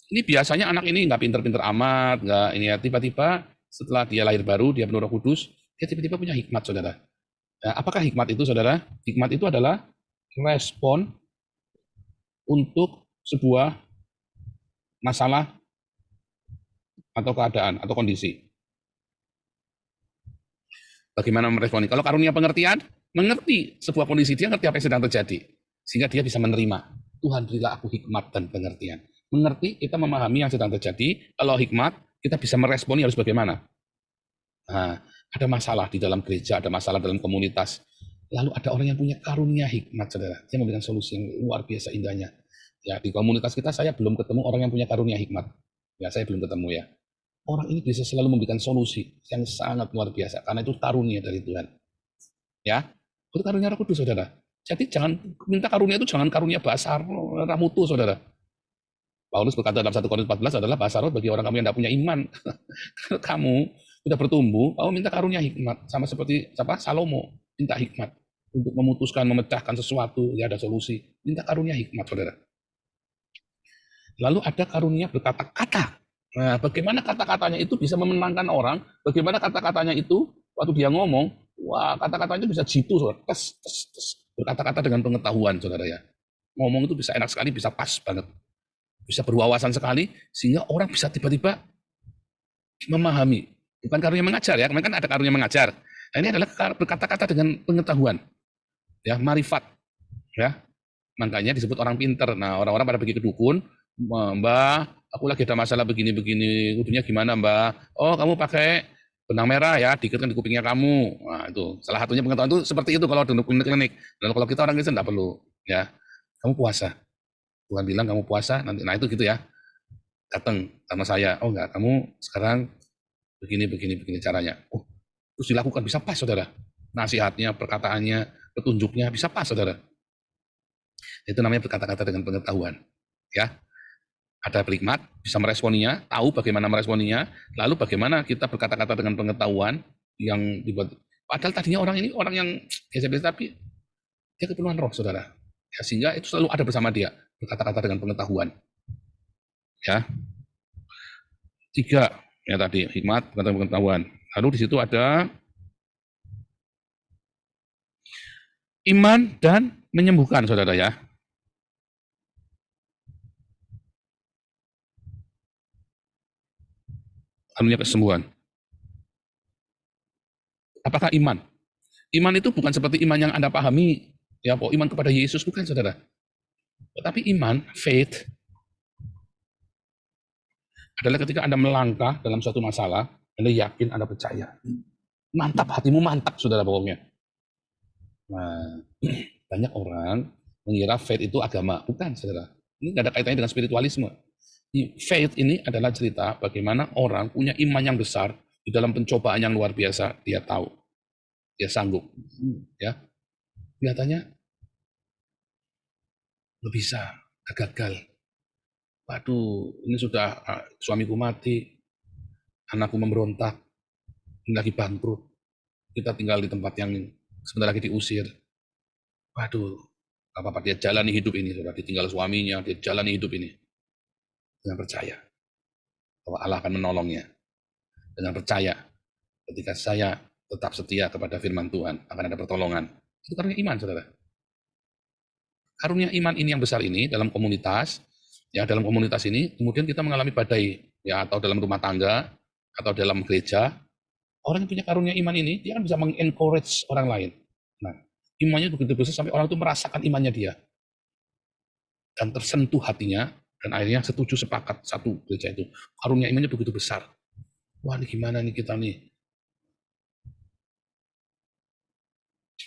Ini biasanya anak ini nggak pinter-pinter amat, nggak ini ya, tiba-tiba setelah dia lahir baru, dia penuh Roh Kudus, dia tiba-tiba punya hikmat, saudara. Ya, apakah hikmat itu, saudara? Hikmat itu adalah respon untuk sebuah masalah atau keadaan atau kondisi. Bagaimana meresponi? Kalau karunia pengertian, mengerti sebuah kondisi, dia ngerti apa yang sedang terjadi, sehingga dia bisa menerima. Tuhan berilah aku hikmat dan pengertian. Mengerti, kita memahami yang sedang terjadi. Kalau hikmat, kita bisa meresponi harus bagaimana. Nah, ada masalah di dalam gereja, ada masalah dalam komunitas. Lalu ada orang yang punya karunia hikmat, saudara. Dia memberikan solusi yang luar biasa indahnya. Ya, di komunitas kita saya belum ketemu orang yang punya karunia hikmat. Ya, saya belum ketemu ya. Orang ini bisa selalu memberikan solusi yang sangat luar biasa, karena itu karunia dari Tuhan. Ya, itu karunia Roh Kudus, saudara. Jadi jangan minta karunia itu, jangan karunia bahasa ramutu, saudara. Paulus berkata dalam 1 Korintus 14 adalah bahasa roh bagi orang kamu yang tidak punya iman. Kalau kamu sudah bertumbuh, kamu minta karunia hikmat, sama seperti Salomo minta hikmat untuk memutuskan, memecahkan sesuatu, ya ada solusi. Minta karunia hikmat, saudara. Lalu ada karunia berkata-kata. Nah, bagaimana kata-katanya itu bisa memenangkan orang, bagaimana kata-katanya itu, waktu dia ngomong, wah kata-katanya bisa jitu, saudara. Tes. Berkata-kata dengan pengetahuan, saudara ya. Ngomong itu bisa enak sekali, bisa pas banget. Bisa berwawasan sekali, sehingga orang bisa tiba-tiba memahami. Bukan karunia mengajar ya, kemarin kan ada karunia mengajar. Nah, ini adalah berkata-kata dengan pengetahuan. Ya, marifat. Ya, makanya disebut orang pinter. Nah, orang-orang pada pergi ke dukun, Mbak, aku lagi ada masalah begini-begini, kudunya gimana Mbak? Oh, kamu pakai benang merah ya, diikatkan di kupingnya kamu. Nah, itu salah satunya pengetahuan itu seperti itu kalau di klinik. Dan kalau kita orang Kristen tidak perlu. Ya, kamu puasa. Tuhan bilang kamu puasa nanti, nah itu gitu ya, datang sama saya, oh enggak, kamu sekarang begini caranya, oh terus dilakukan, bisa pas, saudara, nasihatnya, perkataannya, petunjuknya bisa pas, saudara. Itu namanya berkata-kata dengan pengetahuan, ya. Ada hikmat, bisa meresponinya, tahu bagaimana meresponinya, lalu bagaimana kita berkata-kata dengan pengetahuan yang dibuat. Padahal tadinya orang ini orang yang biasa-biasa, tapi dia kepenuhan roh, saudara. Ya, sehingga itu selalu ada bersama dia, berkata-kata dengan pengetahuan. Ya. 3 ya tadi, hikmat, pengetahuan. Lalu di situ ada iman dan menyembuhkan, saudara ya. Karunia kesembuhan. Apakah iman? Iman itu bukan seperti iman yang Anda pahami, ya, iman kepada Yesus, bukan, saudara. Tetapi iman, faith, adalah ketika Anda melangkah dalam suatu masalah, Anda yakin, Anda percaya. Mantap, hatimu mantap, saudara, pokoknya. Nah, banyak orang mengira faith itu agama. Bukan, saudara. Ini nggak ada kaitannya dengan spiritualisme. Faith ini adalah cerita bagaimana orang punya iman yang besar di dalam pencobaan yang luar biasa. Dia tahu, dia sanggup. Ya, kelihatannya lo bisa, gagal. Waduh, ini sudah suamiku mati, anakku memberontak, ini lagi bangkrut. Kita tinggal di tempat yang sebentar lagi diusir. Waduh, apa-apa dia jalani hidup ini, sudah ditinggal suaminya, dia jalani hidup ini dengan percaya bahwa Allah akan menolongnya. Dengan percaya ketika saya tetap setia kepada firman Tuhan akan ada pertolongan. Itu karunia iman, saudara. Karunia iman ini yang besar ini dalam komunitas, ya dalam komunitas ini kemudian kita mengalami badai, ya atau dalam rumah tangga atau dalam gereja. Orang yang punya karunia iman ini dia kan bisa mengencourage orang lain. Nah, imannya begitu besar sampai orang itu merasakan imannya dia dan tersentuh hatinya dan akhirnya setuju sepakat satu gereja itu. Karunia imannya begitu besar. Wah, ini gimana nih kita nih?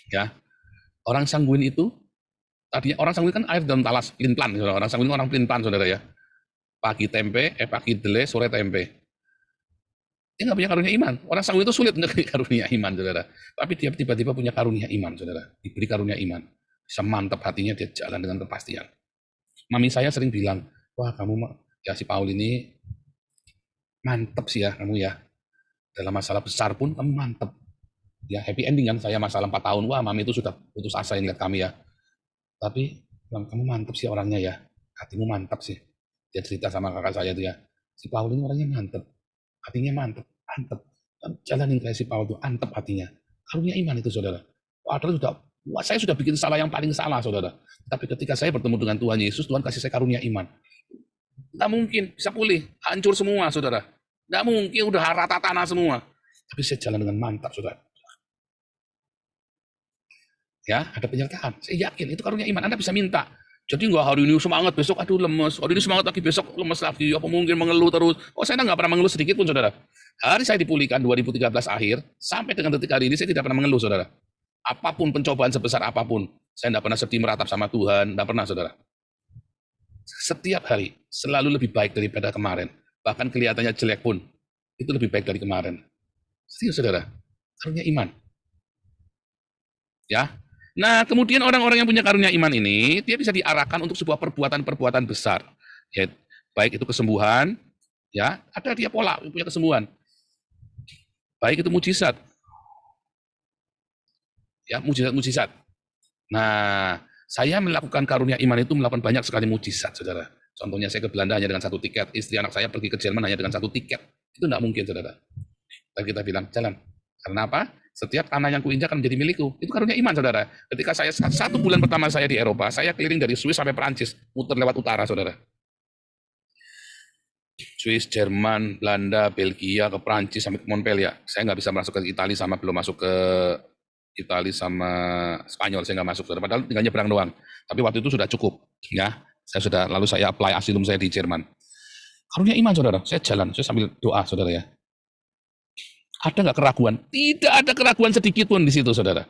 Ya, orang sanguin itu tadinya orang sanguin kan air dalam talas, pelin-pelan. Orang sanguin orang pelin-pelan, saudara ya. Pagi dele, sore tempe. Dia nggak punya karunia iman. Orang sanguin itu sulit untuk karunia iman, saudara. Tapi dia tiba-tiba punya karunia iman, saudara. Diberi karunia iman. Bisa mantap hatinya, dia jalan dengan kepastian. Mami saya sering bilang, wah kamu ya si Paul ini mantep sih ya kamu ya. Dalam masalah besar pun kamu mantep. Ya happy ending kan, saya masalah 4 tahun, wah mami itu sudah putus asa yang lihat kami ya. Tapi kamu mantep sih orangnya ya. Hatimu mantap sih. Dia cerita sama kakak saya itu ya. Si Paul ini orangnya mantep. Hatinya mantep. Jalanin kayak si Paul itu, antep hatinya. Karunia iman itu, saudara. Padahal saya sudah bikin salah yang paling salah, saudara. Tapi ketika saya bertemu dengan Tuhan Yesus, Tuhan kasih saya karunia iman. Nggak mungkin bisa pulih, hancur semua, saudara. Nggak mungkin, udah rata tanah semua. Tapi saya jalan dengan mantap, saudara. Ya, ada penyertaan. Saya yakin itu karunia iman. Anda bisa minta. Jadi nggak hari ini semangat, besok aduh lemes. Hari ini semangat lagi, besok lemes lagi. Apa mungkin mengeluh terus? Oh, saya nggak pernah mengeluh sedikit pun, saudara. Hari saya dipulihkan 2013 akhir, sampai dengan detik hari ini saya tidak pernah mengeluh, saudara. Apapun pencobaan sebesar apapun, saya tidak pernah sedih meratap sama Tuhan, tidak pernah, saudara. Setiap hari selalu lebih baik daripada kemarin. Bahkan kelihatannya jelek pun, itu lebih baik dari kemarin. Serius, saudara. Karunia iman. Ya. Nah, kemudian orang-orang yang punya karunia iman ini, dia bisa diarahkan untuk sebuah perbuatan-perbuatan besar. Ya, baik itu kesembuhan, ya, ada dia pola punya kesembuhan. Baik itu mujizat. Ya, mujizat-mujizat. Nah, saya melakukan karunia iman itu melakukan banyak sekali mujizat, saudara. Contohnya saya ke Belanda hanya dengan 1 tiket, istri anak saya pergi ke Jerman hanya dengan 1 tiket. Itu tidak mungkin, saudara. Dan kita bilang, jalan. Karena apa? Setiap tanah yang kuinjak akan menjadi milikku. Itu karunia iman, saudara. Ketika saya 1 bulan pertama saya di Eropa, saya keliling dari Swiss sampai Perancis, muter lewat utara, saudara. Swiss, Jerman, Belanda, Belgia, ke Perancis sampai ke Montpellier. Saya nggak bisa masuk ke Italia sama belum masuk ke Italia sama Spanyol, saya nggak masuk, saudara. Padahal tinggal nyebrang doang. Tapi waktu itu sudah cukup, ya. Lalu saya apply asilum saya di Jerman. Karunia iman, saudara. Saya jalan, saya sambil doa, saudara ya. Ada nggak keraguan? Tidak ada keraguan sedikit pun di situ, saudara.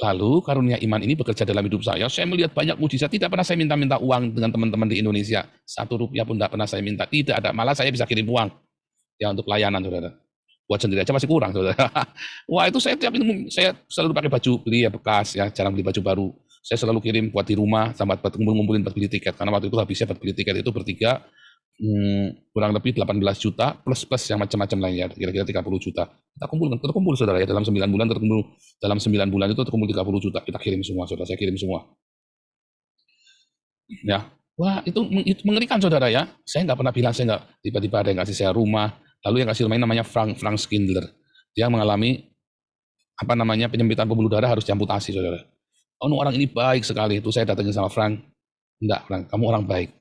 Lalu karunia iman ini bekerja dalam hidup saya. Saya melihat banyak mujizat. Tidak pernah saya minta uang dengan teman-teman di Indonesia. 1 rupiah pun tidak pernah saya minta. Tidak ada. Malah saya bisa kirim uang ya untuk pelayanan, saudara. Buat sendiri aja masih kurang, saudara. Wah, itu saya saya selalu pakai baju beli ya bekas ya, jarang beli baju baru. Saya selalu kirim buat di rumah sama buat ngumpulin buat beli tiket. Karena waktu itu habisnya buat beli tiket itu bertiga kurang lebih 18 juta plus yang macam-macam lainnya, kira-kira 30 juta. Kita terkumpul, saudara ya, dalam 9 bulan terkumpul. Dalam 9 bulan itu terkumpul 30 juta. Kita kirim semua, saudara. Saya kirim semua. Ya. Wah, itu mengerikan, saudara ya. Saya nggak pernah bilang, saya nggak tiba-tiba ada yang kasih saya rumah. Lalu yang kasih rumah ini namanya Frank Schindler. Dia mengalami penyempitan pembuluh darah, harus diamputasi, saudara. Oh, orang ini baik sekali. Itu saya datangin sama Frank. Enggak, Frank, kamu orang baik.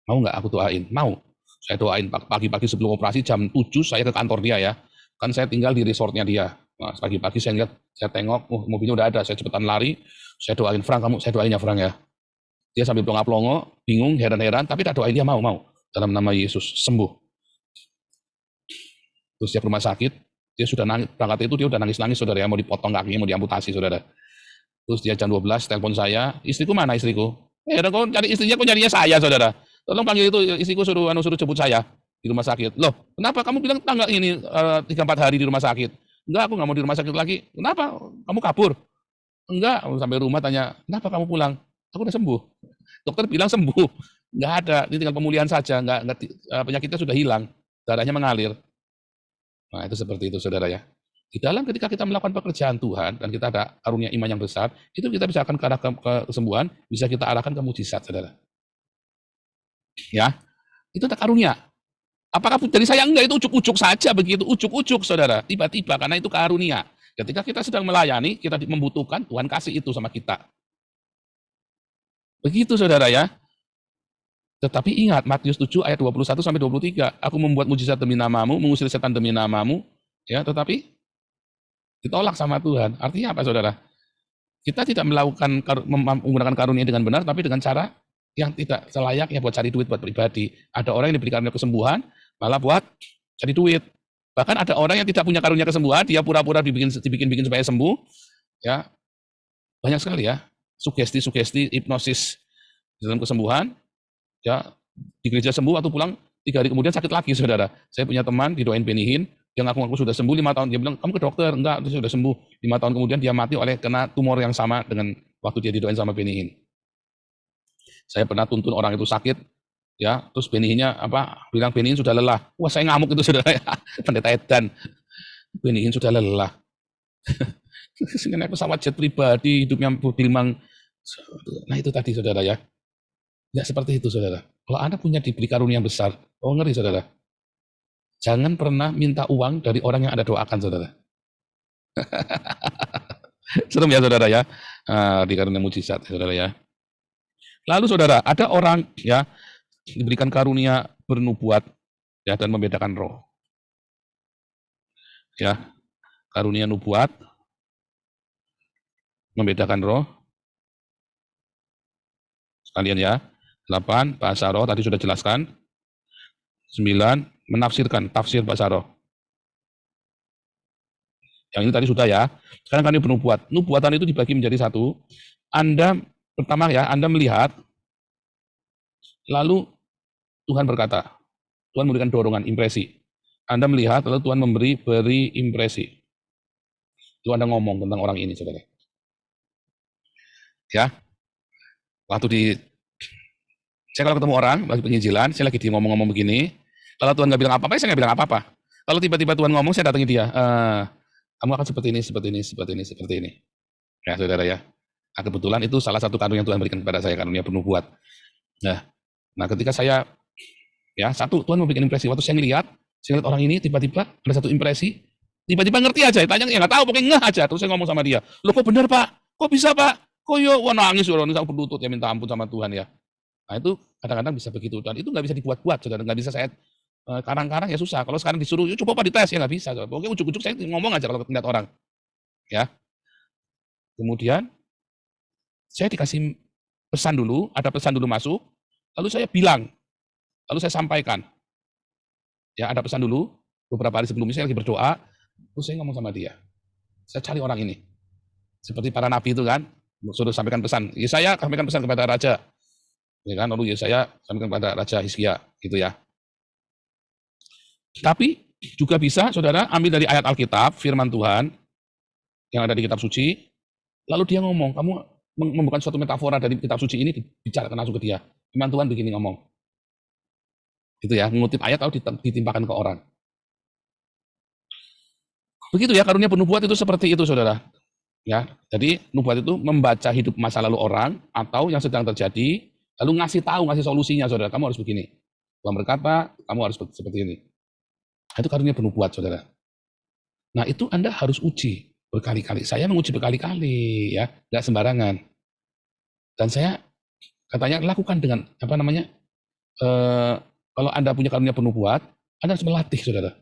Mau nggak aku doain? Mau. Saya doain pagi-pagi sebelum operasi jam 7 saya ke kantor dia ya. Kan saya tinggal di resortnya dia. Nah, pagi-pagi saya lihat, saya tengok, mobilnya udah ada. Saya cepetan lari. Saya doain, Frank, saya doain ya, Frank ya. Dia sambil pelongo-pelongo, bingung, heran-heran, tapi tak doain dia mau. Dalam nama Yesus, sembuh. Terus dia ke rumah sakit, dia sudah nangis, berangkat itu dia udah nangis-nangis, saudara ya, mau dipotong kakinya, mau diamputasi, saudara. Terus dia jam 12 telepon saya, istriku mana istriku? Kok cari istrinya, kok nyarinya saya, saudara? Tolong panggil itu istriku, suruh jemput saya di rumah sakit. Loh, kenapa kamu bilang tanggal ini 3-4 hari di rumah sakit? Enggak, aku nggak mau di rumah sakit lagi. Kenapa? Kamu kabur? Enggak, sampai rumah tanya, kenapa kamu pulang? Aku udah sembuh. Dokter bilang sembuh. Enggak ada, ini tinggal pemulihan saja. Enggak, penyakitnya sudah hilang, darahnya mengalir. Nah, itu seperti itu, saudara ya. Di dalam ketika kita melakukan pekerjaan Tuhan, dan kita ada karunia iman yang besar, itu kita bisa akan ke arah ke kesembuhan, bisa kita arahkan ke mujizat, saudara. Ya, itu ada karunia. Apakah dari saya? Enggak, itu ujuk-ujuk saja begitu, ujuk-ujuk, saudara. Tiba-tiba, karena itu karunia. Ketika kita sedang melayani, kita membutuhkan, Tuhan kasih itu sama kita. Begitu, saudara ya. Tetapi ingat, Matius 7 ayat 21-23, aku membuat mujizat demi namamu, mengusir setan demi namamu, ya, tetapi ditolak sama Tuhan. Artinya apa, saudara? Kita tidak menggunakan karunia dengan benar, tapi dengan cara yang tidak selayaknya buat cari duit buat pribadi. Ada orang yang diberi karunia kesembuhan, malah buat cari duit. Bahkan ada orang yang tidak punya karunia kesembuhan, dia pura-pura dibikin supaya sembuh. Ya, banyak sekali ya, sugesti, hipnosis dalam kesembuhan. Ya, di gereja sembuh atau pulang 3 hari kemudian sakit lagi, saudara. Saya punya teman didoain benihin, dia ngaku-ngaku sudah sembuh 5 tahun. Dia bilang, kamu ke dokter? Enggak, dia sudah sembuh. 5 tahun kemudian dia mati oleh kena tumor yang sama dengan waktu dia didoain sama benihin. Saya pernah tuntun orang itu sakit, ya, terus benihinnya bilang benihin sudah lelah. Wah, saya ngamuk itu, saudara ya. Pendeta Edan, benihin sudah lelah. Naik pesawat jet pribadi, hidupnya bilimang. Nah, itu tadi, saudara ya. Ya, seperti itu, saudara. Kalau Anda diberi karunia yang besar, ngeri, saudara. Jangan pernah minta uang dari orang yang Anda doakan, saudara. Serem ya, saudara ya. Di karunia mujizat, saudara ya. Lalu, saudara, ada orang ya diberikan karunia bernubuat ya dan membedakan roh. Ya, karunia nubuat membedakan roh. Sekalian ya. 8, bahasa roh tadi sudah jelaskan. 9, menafsirkan, tafsir bahasa roh. Yang ini tadi sudah ya. Sekarang kami bernubuat. Nubuatan itu dibagi menjadi 1. Anda pertama ya, Anda melihat, lalu Tuhan berkata, Tuhan memberikan dorongan, impresi. Anda melihat, lalu Tuhan beri impresi. Itu Anda ngomong tentang orang ini, saudara. Ya, saya kalau ketemu orang, lagi penginjilan, saya lagi ngomong-ngomong begini, kalau Tuhan nggak bilang apa-apa, saya nggak bilang apa-apa. Kalau tiba-tiba Tuhan ngomong, saya datangi dia. Kamu akan seperti ini. Ya, saudara ya. Nah, kebetulan itu salah satu karunia yang Tuhan berikan kepada saya, karunia bernubuat. Nah, ketika saya, ya, Tuhan memberikan impresi. Waktu saya ngelihat orang ini, tiba-tiba ada satu impresi, tiba-tiba ngerti aja, tanya, ya nggak tahu, pokoknya ngeh aja. Terus saya ngomong sama dia, loh kok benar Pak? Kok bisa Pak? Kok wah nangis, orang ini berlutut, ya minta ampun sama Tuhan ya. Nah, itu kadang-kadang bisa begitu, dan itu nggak bisa dibuat-buat, saudara. Nggak bisa saya karang-karang, ya susah. Kalau sekarang disuruh, yuk coba Pak dites, ya nggak bisa. Saudara. Pokoknya ujuk-ujuk saya ngomong aja kalau melihat orang. Ya. Kemudian, saya dikasih pesan dulu, ada pesan dulu masuk, lalu saya bilang, lalu saya sampaikan. Ya, ada pesan dulu, beberapa hari sebelumnya saya lagi berdoa, terus saya ngomong sama dia. Saya cari orang ini. Seperti para nabi itu kan, suruh sampaikan pesan. Ya, saya sampaikan pesan kepada raja. Ya kan, lalu ya saya sampaikan kepada Raja Hizkia gitu ya. Tapi juga bisa, saudara, ambil dari ayat Alkitab, firman Tuhan yang ada di kitab suci, lalu dia ngomong, kamu membuka suatu metafora dari kitab suci ini, dibicarakan langsung ke dia. Firman Tuhan begini ngomong. Gitu ya, mengutip ayat lalu ditimpakan ke orang. Begitu ya, karunia penubuat itu seperti itu, saudara. Ya, jadi nubuat itu membaca hidup masa lalu orang atau yang sedang terjadi, lalu ngasih solusinya, saudara. Kamu harus begini. Tuhan berkata, kamu harus seperti ini. Nah, itu karunia penubuat, saudara. Nah, itu Anda harus uji berkali-kali. Saya menguji berkali-kali, ya, nggak sembarangan. Dan saya katanya lakukan dengan kalau Anda punya karunia penubuat, Anda harus melatih, saudara.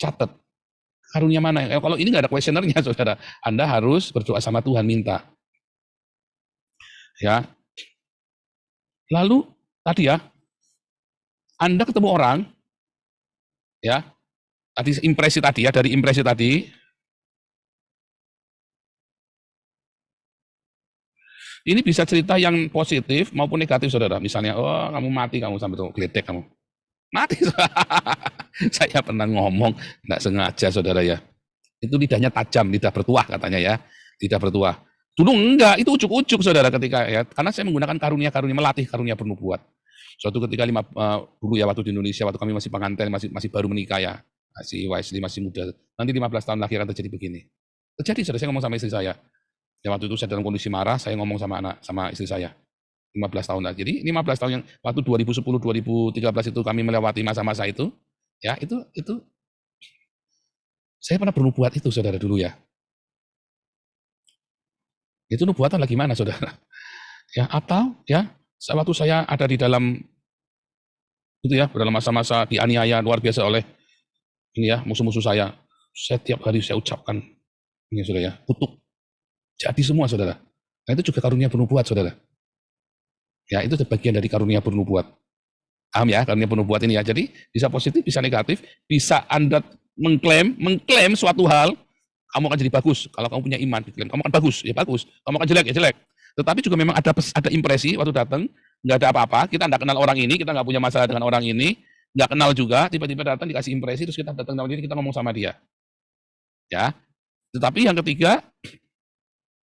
Catat karunia mana. Kalau ini nggak ada kuesionernya, saudara. Anda harus berdoa sama Tuhan, minta. Ya. Lalu tadi ya, Anda ketemu orang, ya, tadi impresi tadi ya, dari impresi tadi, Ini bisa cerita yang positif maupun negatif, saudara. Misalnya, oh kamu mati, kamu sampai tuh geledek kamu. Mati. Saya pernah ngomong, nggak sengaja, saudara ya. Itu lidahnya tajam, lidah bertuah katanya ya. Lidah bertuah. Dulu enggak, itu ujuk-ujuk, saudara, ketika ya. Karena saya menggunakan karunia-karunia, melatih karunia bernubuat. Suatu ketika dulu ya, waktu di Indonesia, waktu kami masih pengantin, masih baru menikah ya. Masih Wesley, masih muda. Nanti 15 tahun lagi akan terjadi begini. Terjadi, saudara, saya ngomong sama istri saya. Ya waktu itu saya dalam kondisi marah, saya ngomong sama istri saya. 15 tahun lagi. Jadi 15 tahun yang waktu 2010 2013 itu kami melewati masa-masa itu, ya itu saya pernah bernubuat itu, saudara, dulu ya. Itu nubuatan lagi mana, saudara? Ya, atau ya waktu saya ada di dalam itu ya, dalam masa-masa dianiaya luar biasa oleh ini ya, musuh-musuh saya tiap hari saya ucapkan ini, saudara ya, kutuk. Jadi semua, saudara. Nah, itu juga karunia bernubuat, saudara. Ya, itu bagian dari karunia bernubuat. Paham ya, karunia bernubuat ini ya. Jadi, bisa positif, bisa negatif. Bisa Anda mengklaim suatu hal, kamu akan jadi bagus. Kalau kamu punya iman, diklaim, kamu akan bagus, ya bagus. Kamu akan jelek, ya jelek. Tetapi juga memang ada impresi waktu datang, nggak ada apa-apa, kita nggak kenal orang ini, kita nggak punya masalah dengan orang ini, nggak kenal juga, tiba-tiba datang dikasih impresi, terus kita datang sama dia, kita ngomong sama dia. Ya. Tetapi yang ketiga,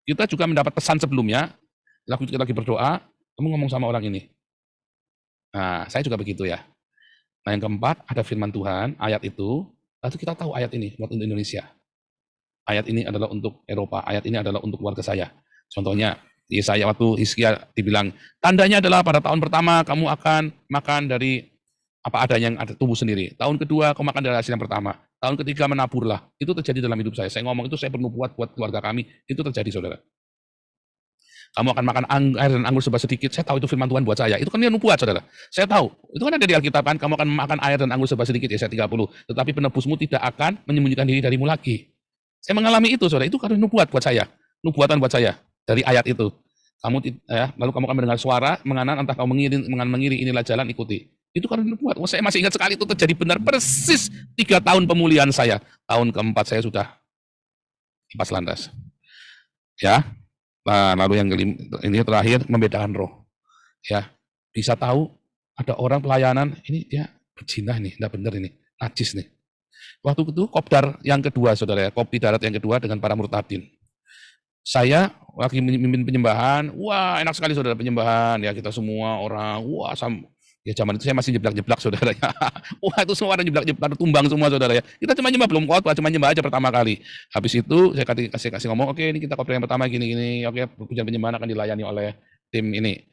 kita juga mendapat pesan sebelumnya, kita lagi berdoa, kamu ngomong sama orang ini. Nah, saya juga begitu ya. Nah, yang keempat, ada firman Tuhan, ayat itu, lalu kita tahu ayat ini buat Indonesia. Ayat ini adalah untuk Eropa, ayat ini adalah untuk keluarga saya. Contohnya, Yesaya waktu Hizkia dibilang, tandanya adalah pada tahun pertama kamu akan makan dari apa ada yang ada tumbuh sendiri. Tahun kedua kamu makan dari hasil yang pertama. Tahun ketiga menaburlah. Itu terjadi dalam hidup saya. Saya ngomong itu, saya bernubuat buat keluarga kami. Itu terjadi, saudara. Kamu akan makan air dan anggur serba sedikit. Saya tahu itu firman Tuhan buat saya. Itu kan dia nubuat, saudara. Saya tahu. Itu kan ada di Alkitab kan. Kamu akan makan air dan anggur serba sedikit, Yesaya 30. Tetapi penebusmu tidak akan menyembunyikan diri darimu lagi. Saya mengalami itu, saudara. Itu kan nubuat buat saya. Nubuatan buat saya. Dari ayat itu. Lalu kamu akan mendengar suara menganan, entah kamu mengiri, inilah jalan, ikuti. Itu kan nubuat. Saya masih ingat sekali itu terjadi benar persis 3 tahun pemulihan saya. Tahun keempat saya sudah lepas landas. Ya. Nah, lalu yang ini terakhir, membedakan roh. Ya. Bisa tahu ada orang pelayanan, ini dia berzina nih, enggak benar ini, najis nih. Waktu itu kopdar yang kedua, saudara ya, kopi darat yang kedua dengan para murtadin. Saya lagi memimpin penyembahan, wah enak sekali, saudara, penyembahan. Ya kita semua orang, wah ya zaman itu saya masih jeblak-jeblak, saudara ya. Wah itu semua orang jeblak-jeblak, tumbang semua, saudara ya. Kita cuma nyembah, belum khotbah, cuma nyembah aja pertama kali. Habis itu saya kasih ngomong, oke ini kita khotbah yang pertama gini-gini, oke pujian penyembahan akan dilayani oleh tim ini.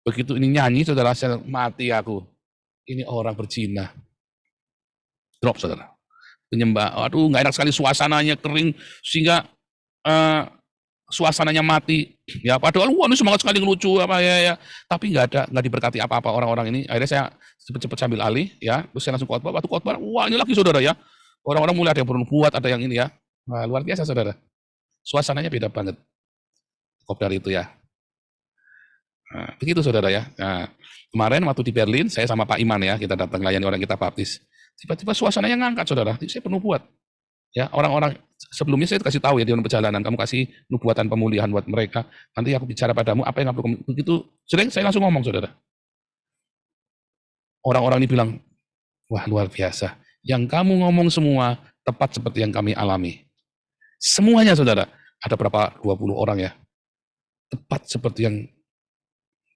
Begitu ini nyanyi, saudara, saya mati aku. Ini orang berzina. Drop, saudara. Penyembah, aduh nggak enak sekali, suasananya kering sehingga suasananya mati. Ya padahal ini semangat sekali ngelucu apa ya. Tapi nggak diberkati apa-apa orang-orang ini. Akhirnya saya cepet-cepet sambil alih ya. Terus saya langsung khotbah. Waktu khotbah, wah ini lagi, saudara ya. Orang-orang mulai ada yang bernubuat, ada yang ini ya. Wah, luar biasa, saudara. Suasananya beda banget. Khotbah itu ya. Nah, begitu, saudara ya. Nah, kemarin waktu di Berlin, saya sama Pak Iman ya, kita datang layani orang kita baptis. Tiba-tiba suasananya ngangkat, saudara. Saya penubuat. Ya, orang-orang sebelumnya saya kasih tahu ya di dalam perjalanan, kamu kasih nubuatan pemulihan buat mereka. Nanti aku bicara padamu apa yang perlu begitu. Sering saya langsung ngomong, saudara. Orang-orang ini bilang, wah luar biasa. Yang kamu ngomong semua tepat seperti yang kami alami. Semuanya, saudara. Ada berapa? 20 orang ya. Tepat seperti yang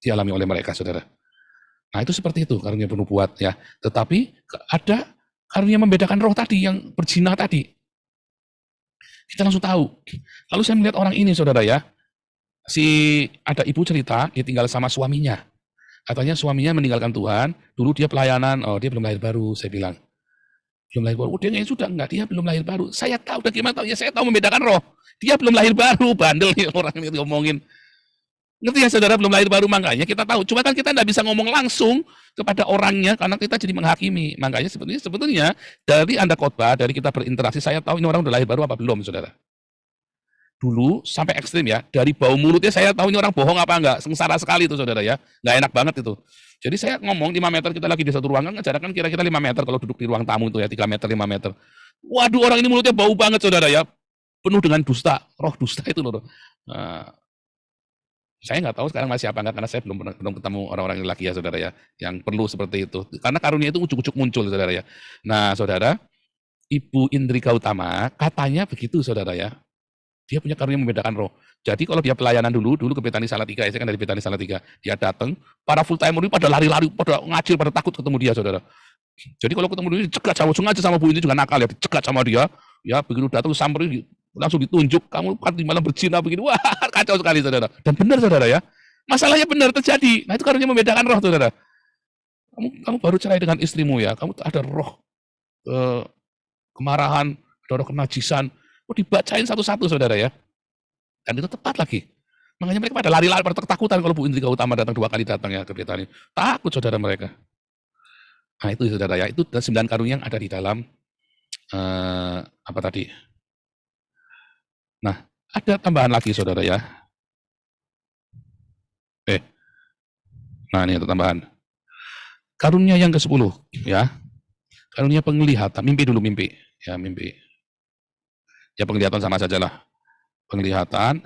dialami oleh mereka, saudara. Nah itu seperti itu karunia penubuat ya. Tetapi ada karunia membedakan roh tadi yang berzina tadi. Kita langsung tahu. Lalu saya melihat orang ini, saudara ya. Ada ibu cerita, dia tinggal sama suaminya. Katanya suaminya meninggalkan Tuhan, dulu dia pelayanan, dia belum lahir baru, saya bilang. Belum lahir baru. Dia sudah enggak, dia belum lahir baru. Saya tahu, bagaimana tahu? Ya saya tahu membedakan roh. Dia belum lahir baru, bandel nih orang ini ngomongin. Ngerti ya, saudara, belum lahir baru, makanya kita tahu. Cuma kan kita enggak bisa ngomong langsung kepada orangnya, karena kita jadi menghakimi. Makanya sebetulnya dari Anda khotbah, dari kita berinteraksi, saya tahu ini orang udah lahir baru apa belum, saudara. Dulu sampai ekstrim ya, dari bau mulutnya saya tahu ini orang bohong apa enggak. Sengsara sekali itu, saudara ya. Enggak enak banget itu. Jadi saya ngomong 5 meter, kita lagi di satu ruangan, jarak kan kira-kira 5 meter kalau duduk di ruang tamu itu ya, 3 meter, 5 meter. Waduh, orang ini mulutnya bau banget, saudara ya. Penuh dengan dusta, roh dusta itu loh. Saya nggak tahu sekarang masih apa enggak, karena saya belum ketemu orang-orang ini lagi ya, saudara ya, yang perlu seperti itu. Karena karunia itu ujuk-ujuk muncul, saudara ya. Nah, saudara, Ibu Indri Gautama katanya begitu, saudara ya. Dia punya karunia membedakan roh. Jadi kalau dia pelayanan dulu ke Betani Salatiga, saya kan dari Betani Salatiga, dia datang, para full timer ini pada lari-lari, pada ngacil, pada takut ketemu dia, saudara. Jadi kalau ketemu dia, dicegat sama, sengaja sama Bu ini juga nakal ya, dicegat sama dia, ya begitu datang sampai langsung ditunjuk, kamu kan di malam berzina begini, wah kacau sekali, saudara. Dan benar, saudara ya, masalahnya benar terjadi. Nah itu karunia membedakan roh, saudara. Kamu baru cerai dengan istrimu ya, kamu ada roh kemarahan, ada roh kenajisan, dibacain satu-satu, saudara ya. Dan itu tepat lagi. Makanya mereka pada lari-lari, pada ketakutan kalau Bu Indri Gautama datang 2 kali datang ya ke Betani. Takut, saudara, mereka. Nah itu, saudara ya, itu 9 karunia yang ada di dalam apa tadi. Nah, ada tambahan lagi, saudara ya. Nah ini ada tambahan. Karunia yang ke-10 ya. Karunia penglihatan, mimpi dulu, mimpi. Ya, mimpi. Ya penglihatan sama saja lah. Penglihatan,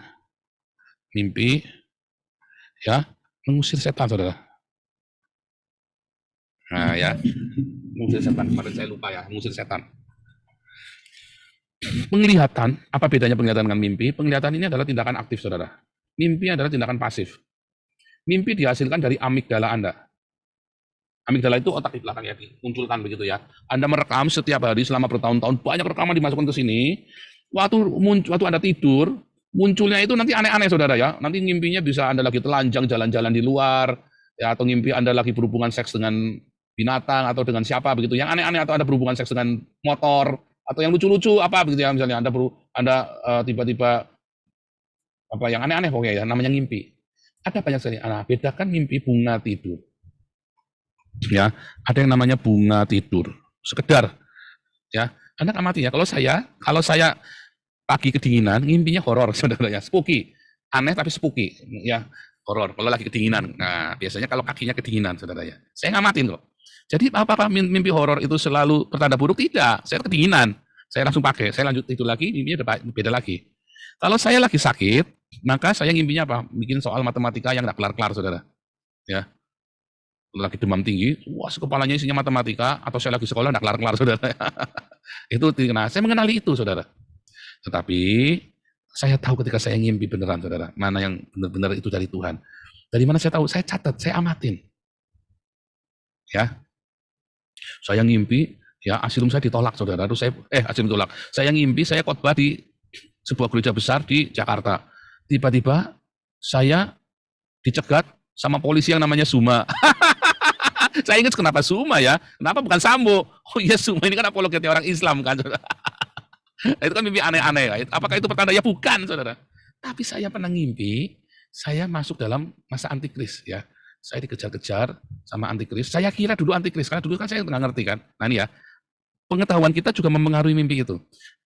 mimpi, ya, mengusir setan, saudara. Nah ya, mengusir setan. Kemarin saya lupa ya, mengusir setan. Penglihatan, apa bedanya penglihatan dengan mimpi? Penglihatan ini adalah tindakan aktif, saudara. Mimpi adalah tindakan pasif. Mimpi dihasilkan dari amigdala Anda. Amigdala itu otak di belakang ya, dimunculkan begitu ya. Anda merekam setiap hari selama bertahun-tahun, banyak rekaman dimasukkan ke sini. Waktu Anda tidur, munculnya itu nanti aneh-aneh, saudara ya. Nanti mimpinya bisa Anda lagi telanjang jalan-jalan di luar, ya, atau mimpi Anda lagi berhubungan seks dengan binatang atau dengan siapa begitu. Yang aneh-aneh, atau Anda berhubungan seks dengan motor, atau yang lucu-lucu apa begitu ya, misalnya Anda tiba-tiba apa yang aneh-aneh pokoknya ya, namanya mimpi. Ada banyak sekali. Nah, bedakan mimpi bunga tidur. Ya, ada yang namanya bunga tidur. Sekedar ya, Anda amati ya, kalau saya pagi kedinginan, mimpinya horor, saudara ya, spooky. Aneh tapi spooky, ya, horor kalau lagi kedinginan. Nah, biasanya kalau kakinya kedinginan, saudara ya. Saya ngamatin kok. Jadi apa mimpi horor itu selalu bertanda buruk? Tidak, saya kedinginan. Saya langsung pakai, saya lanjut tidur lagi, mimpinya beda lagi. Kalau saya lagi sakit, maka saya mimpinya apa? Bikin soal matematika yang tidak kelar-kelar, saudara. Ya, lagi demam tinggi, wah kepalanya isinya matematika, atau saya lagi sekolah tidak kelar-kelar, saudara. Itu, nah saya mengenali itu, saudara. Tetapi saya tahu ketika saya ngimpi beneran, saudara, mana yang benar-benar itu dari Tuhan. Dari mana saya tahu? Saya catat, saya amatin. Ya, saya ngimpi, ya asilum saya ditolak, saudara. Terus asilum ditolak. Saya ngimpi, saya khotbah di sebuah gereja besar di Jakarta. Tiba-tiba saya dicegat sama polisi yang namanya Suma. Saya ingat kenapa Suma ya? Kenapa bukan Sambo? Oh iya, Suma ini kan apologetnya orang Islam kan, saudara. Itu kan mimpi aneh-aneh ya. Apakah itu pertanda? Ya bukan, saudara. Tapi saya pernah ngimpi, saya masuk dalam masa antikris ya. Saya dikejar-kejar sama antikris. Saya kira dulu antikris, karena dulu kan saya nggak ngerti kan. Nah ini ya, pengetahuan kita juga mempengaruhi mimpi itu.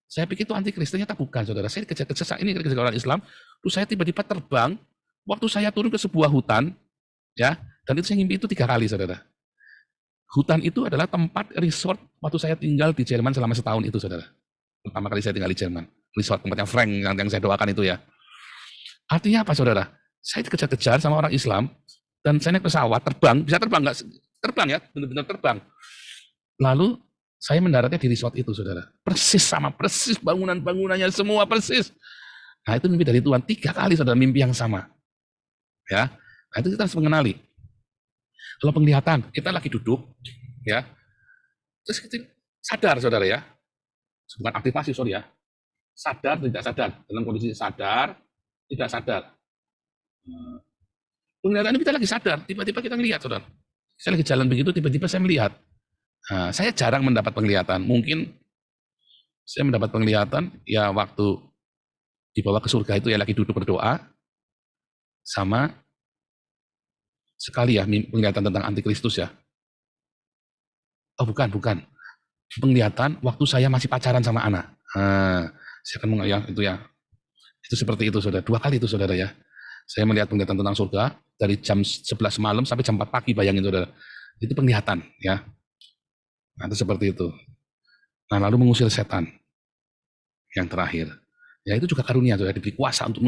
Saya pikir itu antikris, ternyata bukan, saudara. Saya dikejar-kejar, ini dikejar orang Islam, terus saya tiba-tiba terbang, waktu saya turun ke sebuah hutan, ya, dan itu saya ngimpi itu 3 kali, saudara. Hutan itu adalah tempat resort waktu saya tinggal di Jerman selama setahun itu, saudara. Pertama kali saya tinggal di Jerman. Resort tempatnya Frank yang saya doakan itu ya. Artinya apa, saudara? Saya dikejar-kejar sama orang Islam, dan saya naik pesawat, terbang, bisa terbang nggak? Terbang ya, benar-benar terbang. Lalu saya mendaratnya di resort itu, saudara. Persis sama, persis bangunan-bangunannya semua persis. Nah itu mimpi dari Tuhan, 3 kali, saudara, mimpi yang sama. Ya, nah itu kita harus mengenali. Kalau penglihatan, kita lagi duduk, ya, terus kita sadar, saudara ya, bukan aktivasi, sorry ya, sadar tidak sadar, dalam kondisi sadar, tidak sadar. Penglihatan kita lagi sadar, tiba-tiba kita melihat, saudara. Saya lagi jalan begitu, tiba-tiba saya melihat. Nah, saya jarang mendapat penglihatan. Mungkin saya mendapat penglihatan ya waktu dibawa ke surga itu ya lagi duduk berdoa, sama sekali ya penglihatan tentang antikristus ya. Oh bukan. Penglihatan waktu saya masih pacaran sama Ana. Saya akan ya itu ya. Itu seperti itu, saudara. 2 kali itu, saudara ya. Saya melihat penglihatan tentang surga dari jam 11 malam sampai jam 4 pagi, bayangin, saudara. Itu penglihatan ya. Nah, itu seperti itu. Nah, lalu mengusir setan. Yang terakhir. Ya itu juga karunia, saudara, diberi kuasa untuk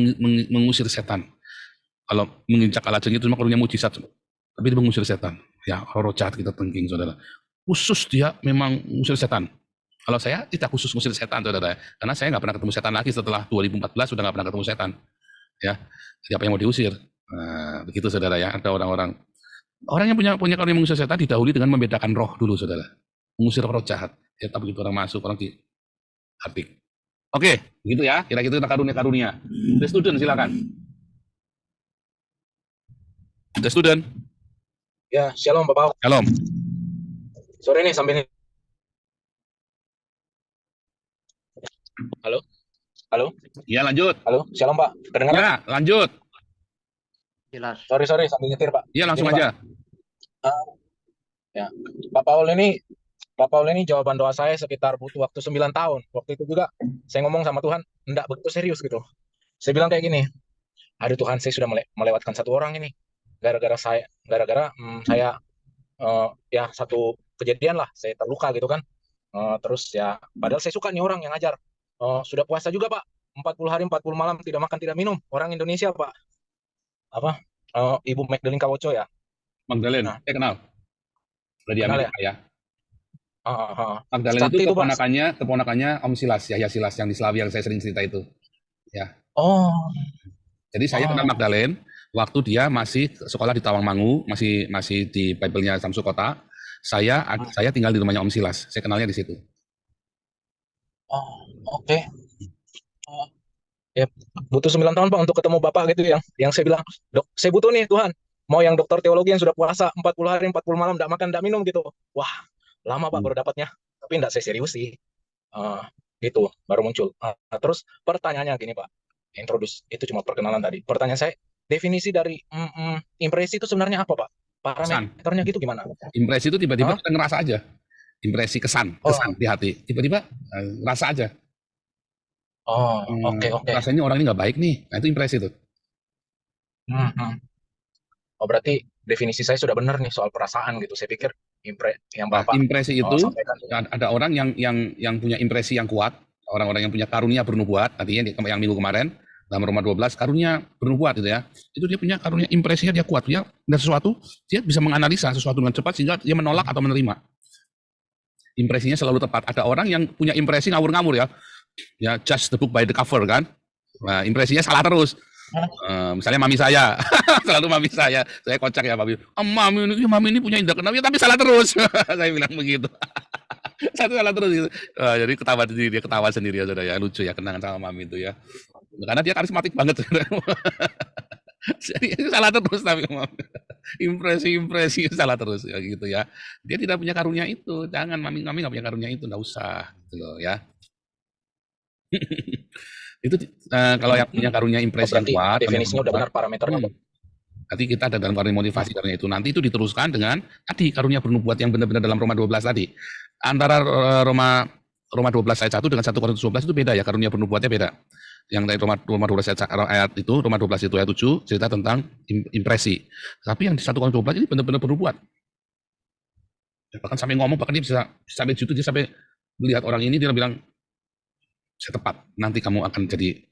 mengusir setan. Kalau menginjak kalajeng itu cuma karunia mujizat, tapi dia mengusir setan. Ya, roh jahat kita tengking, saudara. Khusus dia memang mengusir setan. Kalau saya tidak khusus mengusir setan, saudara. Karena saya nggak pernah ketemu setan lagi setelah 2014, sudah nggak pernah ketemu setan. Ya, siapa yang mau diusir? Nah, begitu saudara ya. Ada orang yang punya karunia mengusir setan didahului dengan membedakan roh dulu, saudara. Mengusir roh jahat. Ya, tapi begitu orang masuk, orang dihardik. Oke, gitu ya. Kira-kira karunia-karunia. The student, silakan. The student. Ya, shalom Bapak. Shalom. Sore nih sambil nih. Halo? Halo? Ya, lanjut. Halo? Shalom Pak. Kedengaran? Ya, lanjut. Jelas. Sorry, sambil nyetir Pak. Ya, langsung Ini, aja. Ya, Pak Paul ini jawaban doa saya sekitar butuh waktu 9 tahun. Waktu itu juga saya ngomong sama Tuhan, enggak begitu serius gitu. Saya bilang kayak gini, aduh Tuhan, saya sudah melewatkan satu orang ini. Gara-gara saya ya satu kejadian lah, saya terluka gitu kan. Terus ya, padahal saya suka nih orang yang ngajar. Sudah puasa juga Pak, 40 hari 40 malam tidak makan tidak minum. Orang Indonesia Pak. Ibu Magdalene Kawoco ya. Magdalene, Nah. saya kenal. Udah di Kenal Amerika ya. Sakti Magdalene itu itu, Pak. keponakannya Om Silas, Yahya Silas yang di Slawi yang saya sering cerita itu. Ya. Oh, Jadi saya kenal Magdalene waktu dia masih sekolah di Tawangmangu, masih di Bible-nya Samsu Kota. Saya tinggal di rumahnya Om Silas. Saya kenalnya di situ. oke. Ya, butuh 9 tahun Pak untuk ketemu Bapak gitu yang saya bilang, Dok, saya butuh nih Tuhan. Mau yang dokter teologi yang sudah puasa 40 hari 40 malam enggak makan enggak minum gitu. Wah, lama Pak baru dapatnya. Tapi enggak saya serius sih. Gitu baru muncul. Terus pertanyaannya gini Pak. Introduce itu cuma perkenalan tadi. Pertanyaan saya, definisi dari impresi itu sebenarnya apa Pak? Parameternya gitu gimana? Impresi itu tiba-tiba kita ngerasa aja. Impresi kesan di hati. Tiba-tiba rasa aja. Oke. Rasanya orang ini nggak baik nih. Nah, itu impresi itu. Berarti definisi saya sudah benar nih soal perasaan gitu. Saya pikir yang Bapak impresi itu sampaikan. Ada orang yang punya impresi yang kuat, orang-orang yang punya karunia bernubuat, tadinya yang minggu kemarin dalam Roma 12 karunia bernubuat gitu ya. Itu dia punya karunia impresinya dia kuat, dia dan sesuatu dia bisa menganalisa sesuatu dengan cepat sehingga dia menolak atau menerima. Impresinya selalu tepat. Ada orang yang punya impresi ngawur-ngawur ya. Ya, judge the book by the cover kan. Nah, impresinya salah terus. Misalnya mami saya, selalu mami saya kocak ya mami. Mami ini punya indra keenam, ya, tapi salah terus. Saya bilang begitu. Satu salah terus gitu. Jadi dia ketawa sendiri ya saudara ya, lucu ya kenangan sama mami itu ya. Karena dia karismatik banget. Jadi salah terus tapi impresi salah terus ya gitu ya. Dia tidak punya karunia itu. Jangan mami nggak punya karunia itu, nggak usah gitu loh ya. Itu kalau yang punya karunia impresi yang kuat, definisinya udah benar parameternya. Nanti kita ada dalam karunia motivasi karunia itu. Nanti itu diteruskan dengan tadi karunia bernubuat yang benar-benar dalam Roma 12 tadi. Antara Roma 12 ayat 1 dengan 1 Korintus 12 itu beda ya, karunia bernubuatnya beda. Yang dari Roma 12 ayat itu, Roma 12 itu ayat 7 cerita tentang impresi. Tapi yang di 1 Korintus 12 ini benar-benar bernubuat. Ya, bahkan sampai ngomong, bahkan dia bisa sampai situ, dia sampai melihat orang ini, dia bilang, saya tepat, nanti kamu akan jadi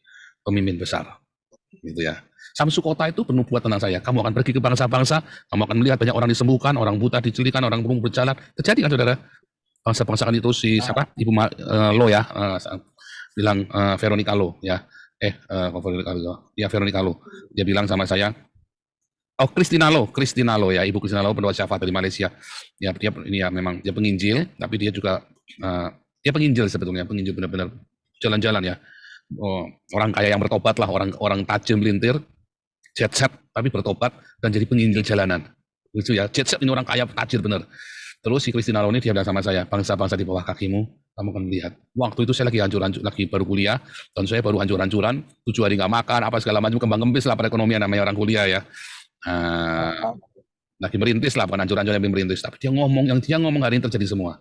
pemimpin besar. Gitu ya. Samsu Kota itu bernubuat tentang saya. Kamu akan pergi ke bangsa-bangsa, kamu akan melihat banyak orang disembuhkan, orang buta dicelikan, orang lumpuh berjalan. Terjadi kan saudara? Bangsa-bangsa kan itu siapa? Ibu Lo ya, bilang Veronica Lo ya. Veronica Lo. Dia bilang sama saya, Christina Lo ya, Ibu Christina Lo pendoa syafaat dari Malaysia. Ya dia ini ya memang dia penginjil, tapi dia juga dia penginjil sebetulnya, penginjil benar-benar jalan-jalan ya. Orang kaya yang bertobat lah, orang tajam melintir, jet set tapi bertobat dan jadi penginjil jalanan. Gitu ya, jet set ini orang kaya tajir benar. Terus si Christina Lo ini dia bilang sama saya, bangsa-bangsa di bawah kakimu, kamu akan melihat. Waktu itu saya lagi lagi baru kuliah, dan saya baru hancur-hancuran, 7 hari nggak makan, apa segala macam, kembang-kempis lah perekonomian namanya orang kuliah ya. Lagi merintis lah, bukan hancur-hancuran yang merintis. Tapi yang dia ngomong hari ini terjadi semua.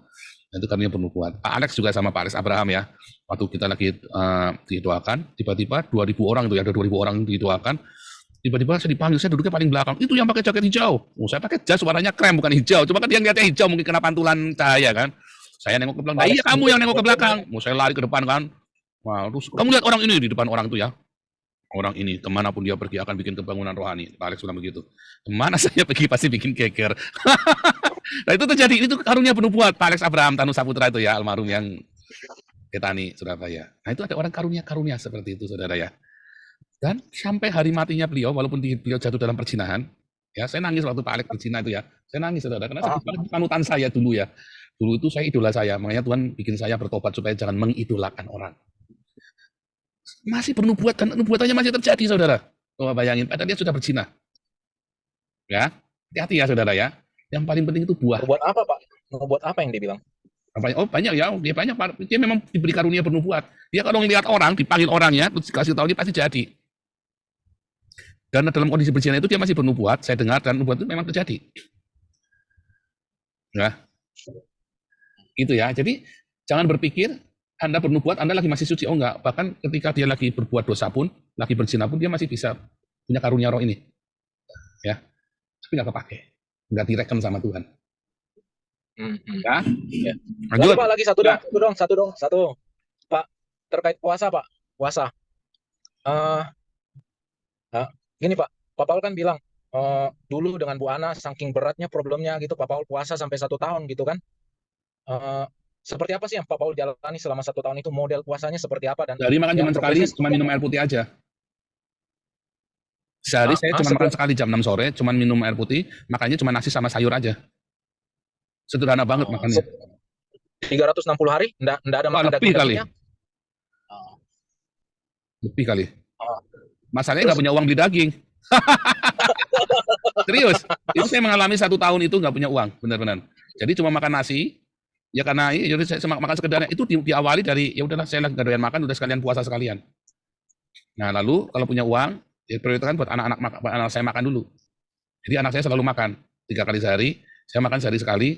Itu karunia bernubuat. Pak Alex juga sama Pak Alex Abraham ya. Waktu kita lagi didoakan, tiba-tiba 2.000 orang itu ya, ada 2.000 orang didoakan. Tiba-tiba saya dipanggil, saya duduknya paling belakang. Itu yang pakai jaket hijau. Saya pakai jas warnanya krem, bukan hijau. Cuma kan dia ngeliatnya hijau, mungkin kena pantulan cahaya kan. Saya nengok ke belakang. Iya kamu yang nengok ke belakang. Saya lari ke depan kan. Wah, terus kamu lihat orang ini di depan orang itu ya. Orang ini kemanapun dia pergi akan bikin kebangunan rohani. Pak Alex bilang begitu. Kemana saya pergi pasti bikin geger. Nah itu terjadi, itu karunia penubuat Pak Alex Abraham Tanu Saputra itu ya, almarhum yang Ketani, Surabaya. Nah itu ada orang karunia-karunia seperti itu, saudara ya. Dan sampai hari matinya beliau, walaupun beliau jatuh dalam perzinahan, ya saya nangis waktu Pak Alex berzina itu ya. Saya nangis, saudara, karena panutan saya dulu ya. Dulu itu saya idola saya, makanya Tuhan bikin saya bertobat supaya jangan mengidolakan orang. Masih bernubuat dan nubuatannya masih terjadi, saudara. Coba bayangin, padahal dia sudah berzina. Ya, hati-hati ya, saudara ya. Yang paling penting itu buah. Nubuat apa, Pak? Nubuat apa yang dibilang? Oh banyak ya, dia banyak. Dia memang diberi karunia bernubuat. Dia kalau ngelihat orang, dipanggil orangnya, terus dikasih tahu, dia pasti jadi. Dan dalam kondisi berzina itu dia masih bernubuat, saya dengar, dan nubuat itu memang terjadi. Ya, itu ya. Jadi jangan berpikir Anda bernubuat, Anda lagi masih suci. Oh enggak, bahkan ketika dia lagi berbuat dosa pun, lagi berzina pun, dia masih bisa punya karunia roh ini. Ya, tapi nggak kepake, nggak direkam sama Tuhan. Ya, Ya. lanjut. Lagi, Pak, lagi satu dong. Pak, terkait puasa, Pak. Puasa. Gini, Pak Paul kan bilang dulu dengan Bu Ana saking beratnya problemnya gitu, Pak Paul puasa sampai 1 tahun gitu kan. Seperti apa sih yang Pak Paul jalani selama 1 tahun itu? Model puasanya seperti apa? Dan Dari makan yang cuma sekali, progresnya cuma minum air putih aja. Sehari saya cuma makan sekali jam 6 sore, cuma minum air putih, makannya cuma nasi sama sayur aja. Sederhana banget makannya. 360 hari? Nggak ada makan lebih kali. dagingnya? Lebih kali. Masalahnya nggak punya uang beli daging. Serius, itu saya mengalami 1 tahun itu nggak punya uang, benar-benar. Jadi cuma makan nasi, ya karena jadi saya makan sekedarnya. Itu diawali dari ya udahlah saya lagi doyan makan, udah sekalian puasa sekalian. Nah lalu kalau punya uang, ya prioritaskan buat anak saya makan dulu. Jadi anak saya selalu makan 3 kali sehari, saya makan sehari sekali.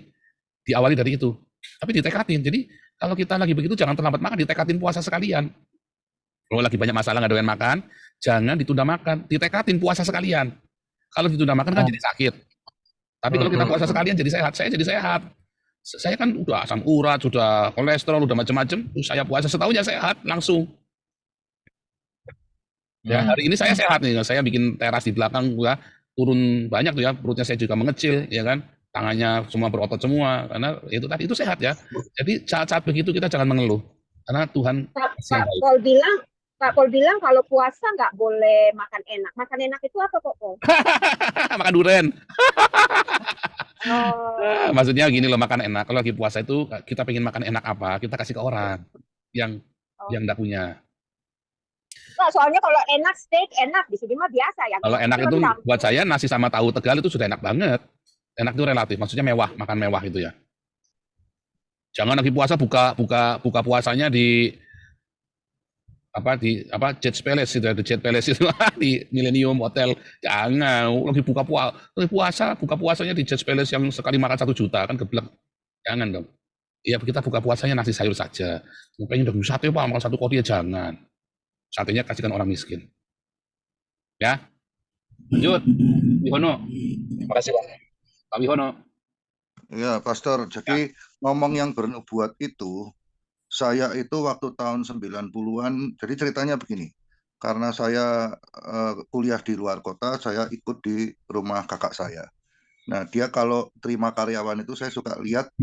Diawali dari itu, tapi ditekatin. Jadi kalau kita lagi begitu jangan terlambat makan, ditekatin puasa sekalian. Kalau lagi banyak masalah nggak doyan makan, jangan ditunda makan, ditekatin puasa sekalian. Kalau ditunda makan kan jadi sakit. Tapi kalau kita puasa sekalian jadi sehat. Saya jadi sehat. Saya kan udah asam urat, sudah kolesterol, udah macam-macam. Saya puasa setahun ya sehat langsung. Ya hari ini saya sehat nih. Saya bikin teras di belakang, gua turun banyak tuh ya. Perutnya saya juga mengecil, ya kan. Tangannya semua berotot semua. Karena itu tadi itu sehat ya. Jadi saat-saat begitu kita jangan mengeluh. Karena Tuhan Pak Paul bilang kalau puasa nggak boleh makan enak. Makan enak itu apa kok, Paul? Makan durian. Maksudnya gini loh, makan enak. Kalau lagi puasa itu kita pengen makan enak apa, kita kasih ke orang yang nggak punya. Nah, soalnya kalau enak steak enak di sini mah biasa ya. Kalau enak itu buat saya nasi sama tahu Tegal itu sudah enak banget. Enak itu relatif, maksudnya mewah, makan mewah itu ya. Jangan lagi puasa buka puasanya di Jet Palace itu, Jet Palace itu di Millennium Hotel. Jangan lagi buka puasanya di Jet Palace yang sekali makan 1 juta kan geblek. Jangan dong. Ya kita buka puasanya nasi sayur saja. Pengen daging sate Pak, makan 1 kodi ya jangan. Satenya kasihkan orang miskin. Ya. Lanjut. Wihono. Terima kasih, Pak. Pak Wihono. Ya, Pastor. Jadi ngomong yang bernubuat itu, saya itu waktu tahun 90-an, jadi ceritanya begini. Karena saya kuliah di luar kota, saya ikut di rumah kakak saya. Nah, dia kalau terima karyawan itu saya suka lihat,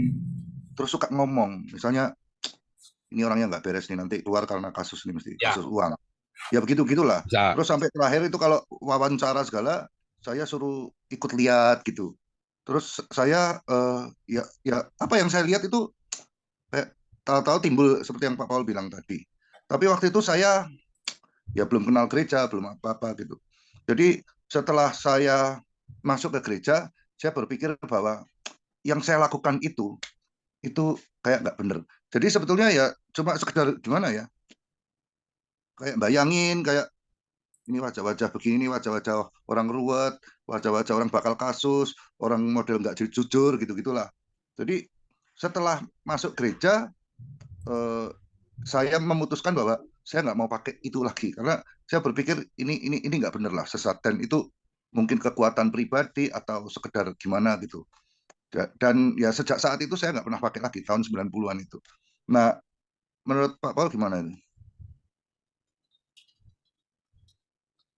terus suka ngomong. Misalnya, ini orangnya nggak beres nih, nanti keluar karena kasus ini mesti, kasus uang. Ya begitu-begitulah. Terus sampai terakhir itu kalau wawancara segala, saya suruh ikut lihat gitu. Terus saya, ya apa yang saya lihat itu, kayak tahu-tahu timbul seperti yang Pak Paul bilang tadi. Tapi waktu itu saya ya belum kenal gereja, belum apa-apa gitu. Jadi setelah saya masuk ke gereja, saya berpikir bahwa yang saya lakukan itu kayak nggak bener. Jadi sebetulnya ya cuma sekedar gimana ya, kayak bayangin kayak ini wajah-wajah begini, wajah-wajah orang ruwet, wajah-wajah orang bakal kasus, orang model nggak jujur gitu-gitulah. Jadi setelah masuk gereja, saya memutuskan bahwa saya nggak mau pakai itu lagi karena saya berpikir ini nggak bener lah, sesat, dan itu mungkin kekuatan pribadi atau sekedar gimana gitu. Dan ya sejak saat itu saya nggak pernah pakai lagi, tahun 90-an itu. Nah, menurut Pak Paul gimana ini?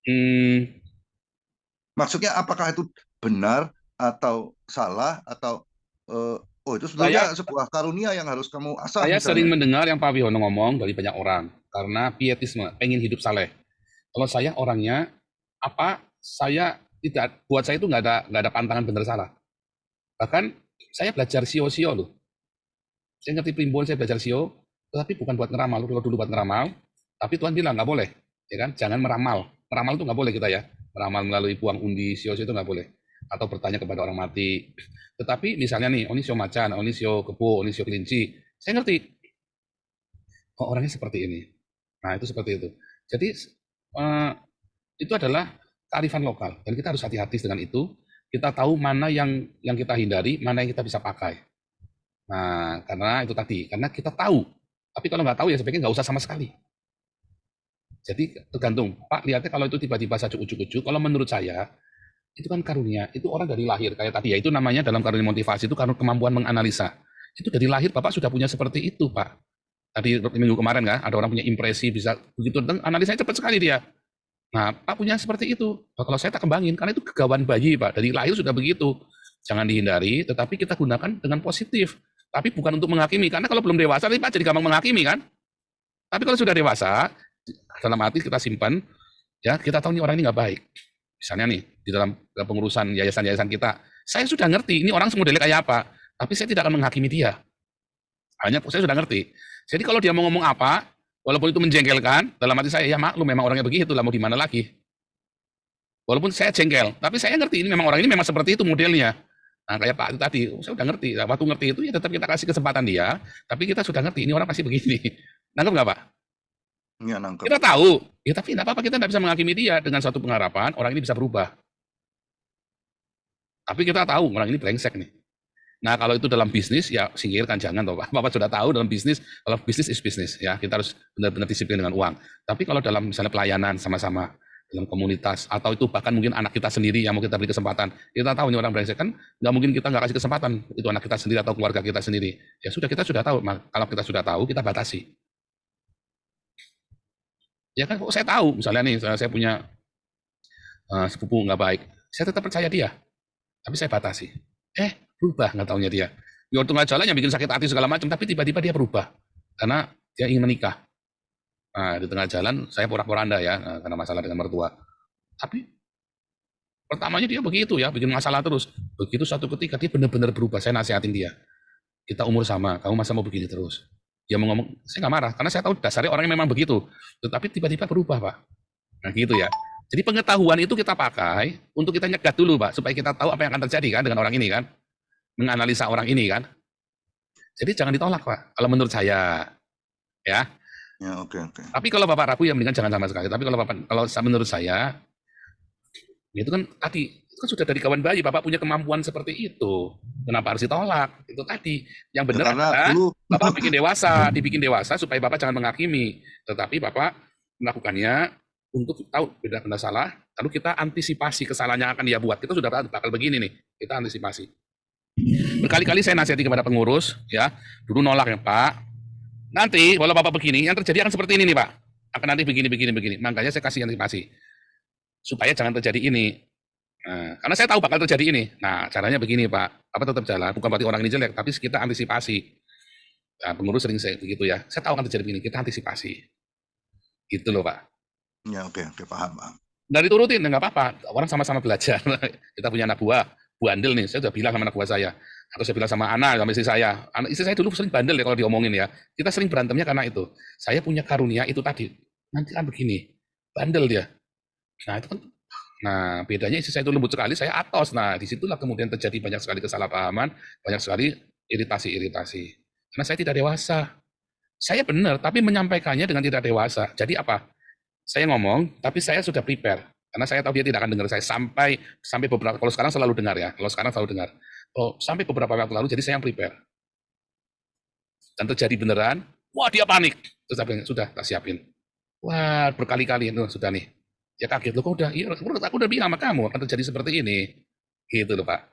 Hmm, Maksudnya apakah itu benar atau salah atau oh itu saya sebetulnya sebuah karunia yang harus kamu asah saya sering misalnya. mendengar yang Pak Wiono ngomong dari banyak orang karena pietisme, pengen hidup saleh. Kalau saya orangnya saya tidak, buat saya itu nggak ada pantangan benar salah. Bahkan saya belajar sio-sio loh. Saya ngerti primbon, saya belajar sio, tetapi bukan buat ngeramal. Kalau dulu buat ngeramal, tapi Tuhan bilang nggak boleh, ya kan? Jangan meramal. Meramal itu nggak boleh kita ya. Meramal melalui buang undi, sio-sio itu nggak boleh. Atau bertanya kepada orang mati. Tetapi misalnya nih, ini sio macan, ini sio kebo, ini sio kelinci. Saya ngerti, oh orangnya seperti ini. Nah itu seperti itu. Jadi eh, itu adalah kearifan lokal dan kita harus hati-hati dengan itu. Kita tahu mana yang kita hindari, mana yang kita bisa pakai. Nah, karena itu tadi, karena kita tahu. Tapi kalau nggak tahu ya sebaiknya nggak usah sama sekali. Jadi tergantung. Pak, lihatnya kalau itu tiba-tiba saja ujuk-ujuk, kalau menurut saya itu kan karunia. Itu orang dari lahir kayak tadi ya. Itu namanya dalam karunia motivasi itu karena kemampuan menganalisa. Itu dari lahir Bapak sudah punya seperti itu, Pak. Tadi minggu kemarin kan ada orang punya impresi bisa begitu, analisanya cepat sekali dia. Nah, Pak punya seperti itu. Nah, kalau saya tak kembangin, karena itu kegawan bayi, Pak. Dari lahir sudah begitu. Jangan dihindari, tetapi kita gunakan dengan positif. Tapi bukan untuk menghakimi, karena kalau belum dewasa, nanti Pak jadi gampang menghakimi, kan? Tapi kalau sudah dewasa, dalam hati kita simpan, ya kita tahu nih orang ini nggak baik. Misalnya nih, di dalam pengurusan yayasan-yayasan kita, saya sudah ngerti, ini orang modelnya kayak apa. Tapi saya tidak akan menghakimi dia. Hanya saya sudah ngerti. Jadi kalau dia mau ngomong apa, walaupun itu menjengkelkan, dalam hati saya, ya maklum memang orangnya begitu lah, mau gimana lagi. Walaupun saya jengkel, tapi saya ngerti ini memang orang ini memang seperti itu modelnya. Nah, kayak Pak itu tadi, saya udah ngerti. Nah, waktu ngerti itu ya tetap kita kasih kesempatan dia, tapi kita sudah ngerti ini orang pasti begini. Nangkep nggak Pak? Ya, nangkep. Kita tahu, ya tapi nggak apa-apa, kita nggak bisa menghakimi dia dengan suatu pengharapan orang ini bisa berubah. Tapi kita tahu orang ini brengsek nih. Nah, kalau itu dalam bisnis, ya singkirkan, jangan toh Pak. Bapak sudah tahu dalam bisnis, kalau bisnis is bisnis, ya kita harus benar-benar disiplin dengan uang. Tapi kalau dalam misalnya pelayanan sama-sama, dalam komunitas, atau itu bahkan mungkin anak kita sendiri yang mau kita beri kesempatan, kita tahu ini orang brengsek, kan nggak mungkin kita nggak kasih kesempatan, itu anak kita sendiri atau keluarga kita sendiri. Ya sudah, kita sudah tahu, kalau kita sudah tahu, kita batasi. Ya kan, saya tahu, misalnya nih, saya punya sepupu nggak baik, saya tetap percaya dia, tapi saya batasi. Berubah nggak taunya dia. Di tengah jalan yang bikin sakit hati segala macam, tapi tiba-tiba dia berubah karena dia ingin menikah. Nah, di tengah jalan saya porak-poranda ya, karena masalah dengan mertua. Tapi pertamanya dia begitu ya, bikin masalah terus. Begitu suatu ketika dia benar-benar berubah, saya nasihatin dia. Kita umur sama, kamu masa mau begini terus? Dia mau ngomong, saya nggak marah, karena saya tahu dasarnya orangnya memang begitu. Tetapi tiba-tiba berubah, Pak. Nah gitu ya. Jadi pengetahuan itu kita pakai untuk kita nyegat dulu, Pak, supaya kita tahu apa yang akan terjadi kan dengan orang ini kan. Menganalisa orang ini kan. Jadi jangan ditolak, Pak. Kalau menurut saya, ya. Ya, oke. Tapi kalau Bapak ragu ya mendingan jangan sama sekali. Tapi kalau menurut saya, itu kan tadi, itu kan sudah dari kawan bayi, Bapak punya kemampuan seperti itu. Kenapa harus ditolak? Itu tadi. Yang benar karena adalah dulu Bapak dibikin dewasa supaya Bapak jangan menghakimi. Tetapi Bapak melakukannya untuk tahu beda salah, lalu kita antisipasi kesalahan yang akan dia buat. Kita sudah bakal begini nih, kita antisipasi. Berkali-kali saya nasihati kepada pengurus, ya, dulu nolak ya Pak. Nanti kalau Bapak begini, yang terjadi akan seperti ini nih Pak. Akan nanti begini. Makanya saya kasih antisipasi supaya jangan terjadi ini. Nah, karena saya tahu bakal terjadi ini. Nah, caranya begini Pak. Apa tetap jalan? Bukan berarti orang ini jelek, tapi kita antisipasi. Nah, pengurus sering saya begitu ya. Saya tahu akan terjadi begini, kita antisipasi. Gitu loh Pak. Ya, oke, paham. Dari turutin, nggak apa-apa. Orang sama-sama belajar. Kita punya anak buah. Bandel nih, saya udah bilang sama anak buah saya, atau saya bilang sama Ana, sama istri saya. Istri saya dulu sering bandel ya kalau diomongin ya. Kita sering berantemnya karena itu. Saya punya karunia itu tadi. Nanti kan begini, bandel dia. Nah itu kan, nah bedanya istri saya itu lembut sekali, saya atos. Nah disitulah kemudian terjadi banyak sekali kesalahpahaman, banyak sekali iritasi. Karena saya tidak dewasa. Saya benar, tapi menyampaikannya dengan tidak dewasa. Jadi apa? Saya ngomong, tapi saya sudah prepare. Karena saya tahu dia tidak akan dengar saya sampai beberapa, kalau sekarang selalu dengar ya, sampai beberapa waktu lalu, jadi saya yang prepare. Dan terjadi beneran, wah dia panik. Terus saya bilang, sudah, tak siapin. Wah, berkali-kali, sudah nih. Ya kaget, loh kok udah, iya, aku udah bilang sama kamu, akan terjadi seperti ini. Gitu loh Pak.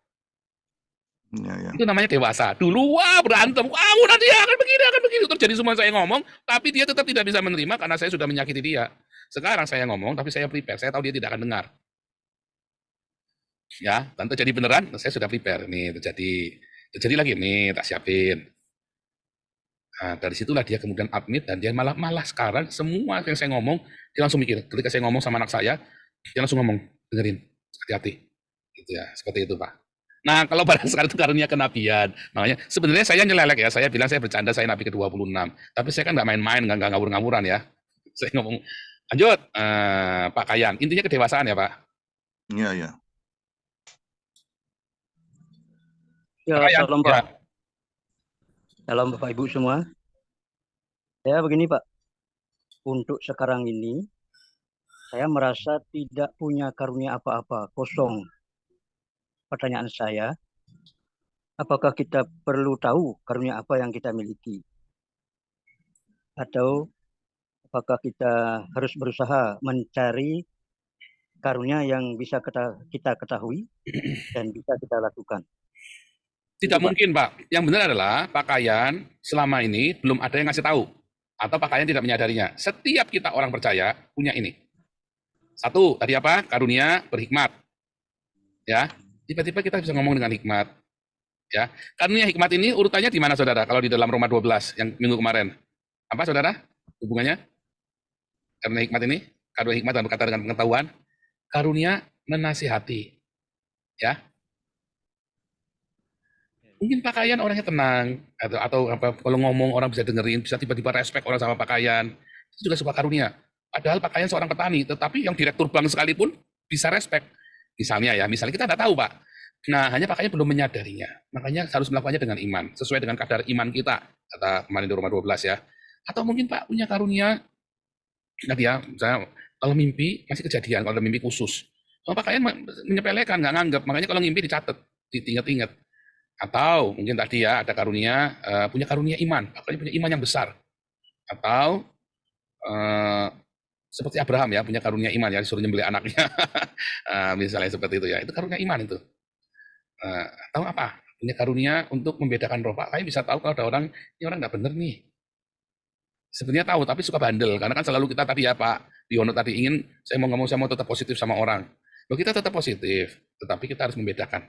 Ya. Itu namanya dewasa. Dulu wah berantem, kamu nanti akan begini, terjadi semua saya ngomong, tapi dia tetap tidak bisa menerima karena saya sudah menyakiti dia. Sekarang saya ngomong, tapi saya prepare, saya tahu dia tidak akan dengar. Ya, dan terjadi beneran, saya sudah prepare. Nih terjadi lagi nih, tak siapin. Nah, dari situlah dia kemudian admit dan dia malah sekarang semua yang saya ngomong dia langsung mikir. Ketika saya ngomong sama anak saya, dia langsung ngomong, dengerin, hati-hati. Gitu ya, seperti itu Pak. Nah, kalau pada sekarang itu karunia kenabian. Makanya sebenarnya saya nyelelek ya, saya bilang saya bercanda saya nabi ke-26. Tapi saya kan nggak main-main, nggak ngawur-ngawuran ya. Saya ngomong, lanjut, Pak Kayan. Intinya kedewasaan ya Pak. Ya. Ya, Pak Kayan, salam ya. Pak. Salam Bapak Ibu semua. Saya begini Pak, untuk sekarang ini saya merasa tidak punya karunia apa-apa, kosong. Pertanyaan saya, apakah kita perlu tahu karunia apa yang kita miliki? Atau apakah kita harus berusaha mencari karunia yang bisa kita ketahui dan bisa kita lakukan? Tidak Itu, Pak. mungkin Pak. Yang benar adalah Pak Kayan selama ini belum ada yang ngasih tahu. Atau Pak Kayan tidak menyadarinya. Setiap kita orang percaya punya ini. Satu, tadi apa? Karunia berhikmat. Ya, tiba-tiba kita bisa ngomong dengan hikmat. Ya, karunia hikmat ini urutannya di mana saudara? Kalau di dalam Roma 12 yang minggu kemarin. Apa saudara? Hubungannya? Karunia hikmat ini, karunia hikmat dan berkata dengan pengetahuan, karunia menasihati. Ya. Mungkin Pak Kayan orangnya tenang atau apa kalau ngomong orang bisa dengerin, bisa tiba-tiba respect orang sama Pak Kayan. Itu juga sebuah karunia. Padahal Pak Kayan seorang petani, tetapi yang direktur bank sekalipun bisa respect. Misalnya kita tidak tahu Pak. Nah, hanya Pak Kayan belum menyadarinya. Makanya harus melakukannya dengan iman, sesuai dengan kadar iman kita, kata kemarin di Roma 12 ya. Atau mungkin Pak punya karunia, tadi ya, misalnya kalau mimpi masih kejadian, kalau ada mimpi khusus. Kalau Pak Kayan menyepelekan, nggak nganggap, makanya kalau mimpi dicatat, diingat-ingat. Atau mungkin tadi ya ada karunia, punya karunia iman, Pak Kayan punya iman yang besar. Atau seperti Abraham ya, punya karunia iman ya, disuruh nyembelih anaknya. Misalnya seperti itu ya, itu karunia iman itu. Tahu apa? Punya karunia untuk membedakan roh. Pak Kayan bisa tahu kalau ada orang, ini orang nggak bener nih. Sebenarnya tahu, tapi suka bandel. Karena kan selalu kita tadi ya Pak Diono tadi ingin, saya mau tetap positif sama orang. Loh, kita tetap positif, tetapi kita harus membedakan.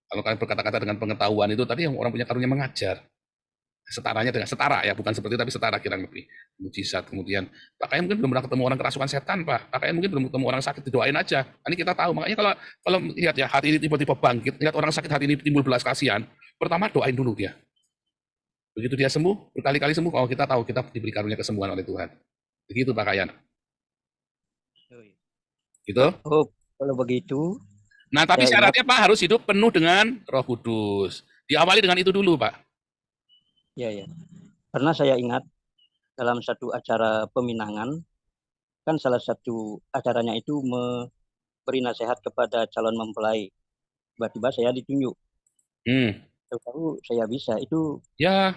Kalau kalian berkata-kata dengan pengetahuan itu tadi yang orang punya karunia mengajar. Setaranya dengan setara ya, bukan seperti tapi setara kira lebih. Mujizat kemudian. Pak Kayan mungkin belum pernah ketemu orang kerasukan setan Pak. Pak Kayan mungkin belum ketemu orang sakit, didoain aja. Ini kita tahu. Makanya kalau lihat ya hati ini tiba-tiba bangkit, lihat orang sakit hati ini timbul belas kasihan, pertama doain dulu dia. Begitu dia sembuh, berkali-kali sembuh, kalau kita tahu kita diberi karunia kesembuhan oleh Tuhan. Begitu Pak Kayan. Gitu? Oh, kalau begitu. Nah, tapi syaratnya Pak harus hidup penuh dengan Roh Kudus. Diawali dengan itu dulu, Pak. Ya. Karena saya ingat dalam satu acara peminangan, kan salah satu acaranya itu memberi nasihat kepada calon mempelai. Tiba-tiba saya ditunjuk. Tahu saya bisa itu. Ya.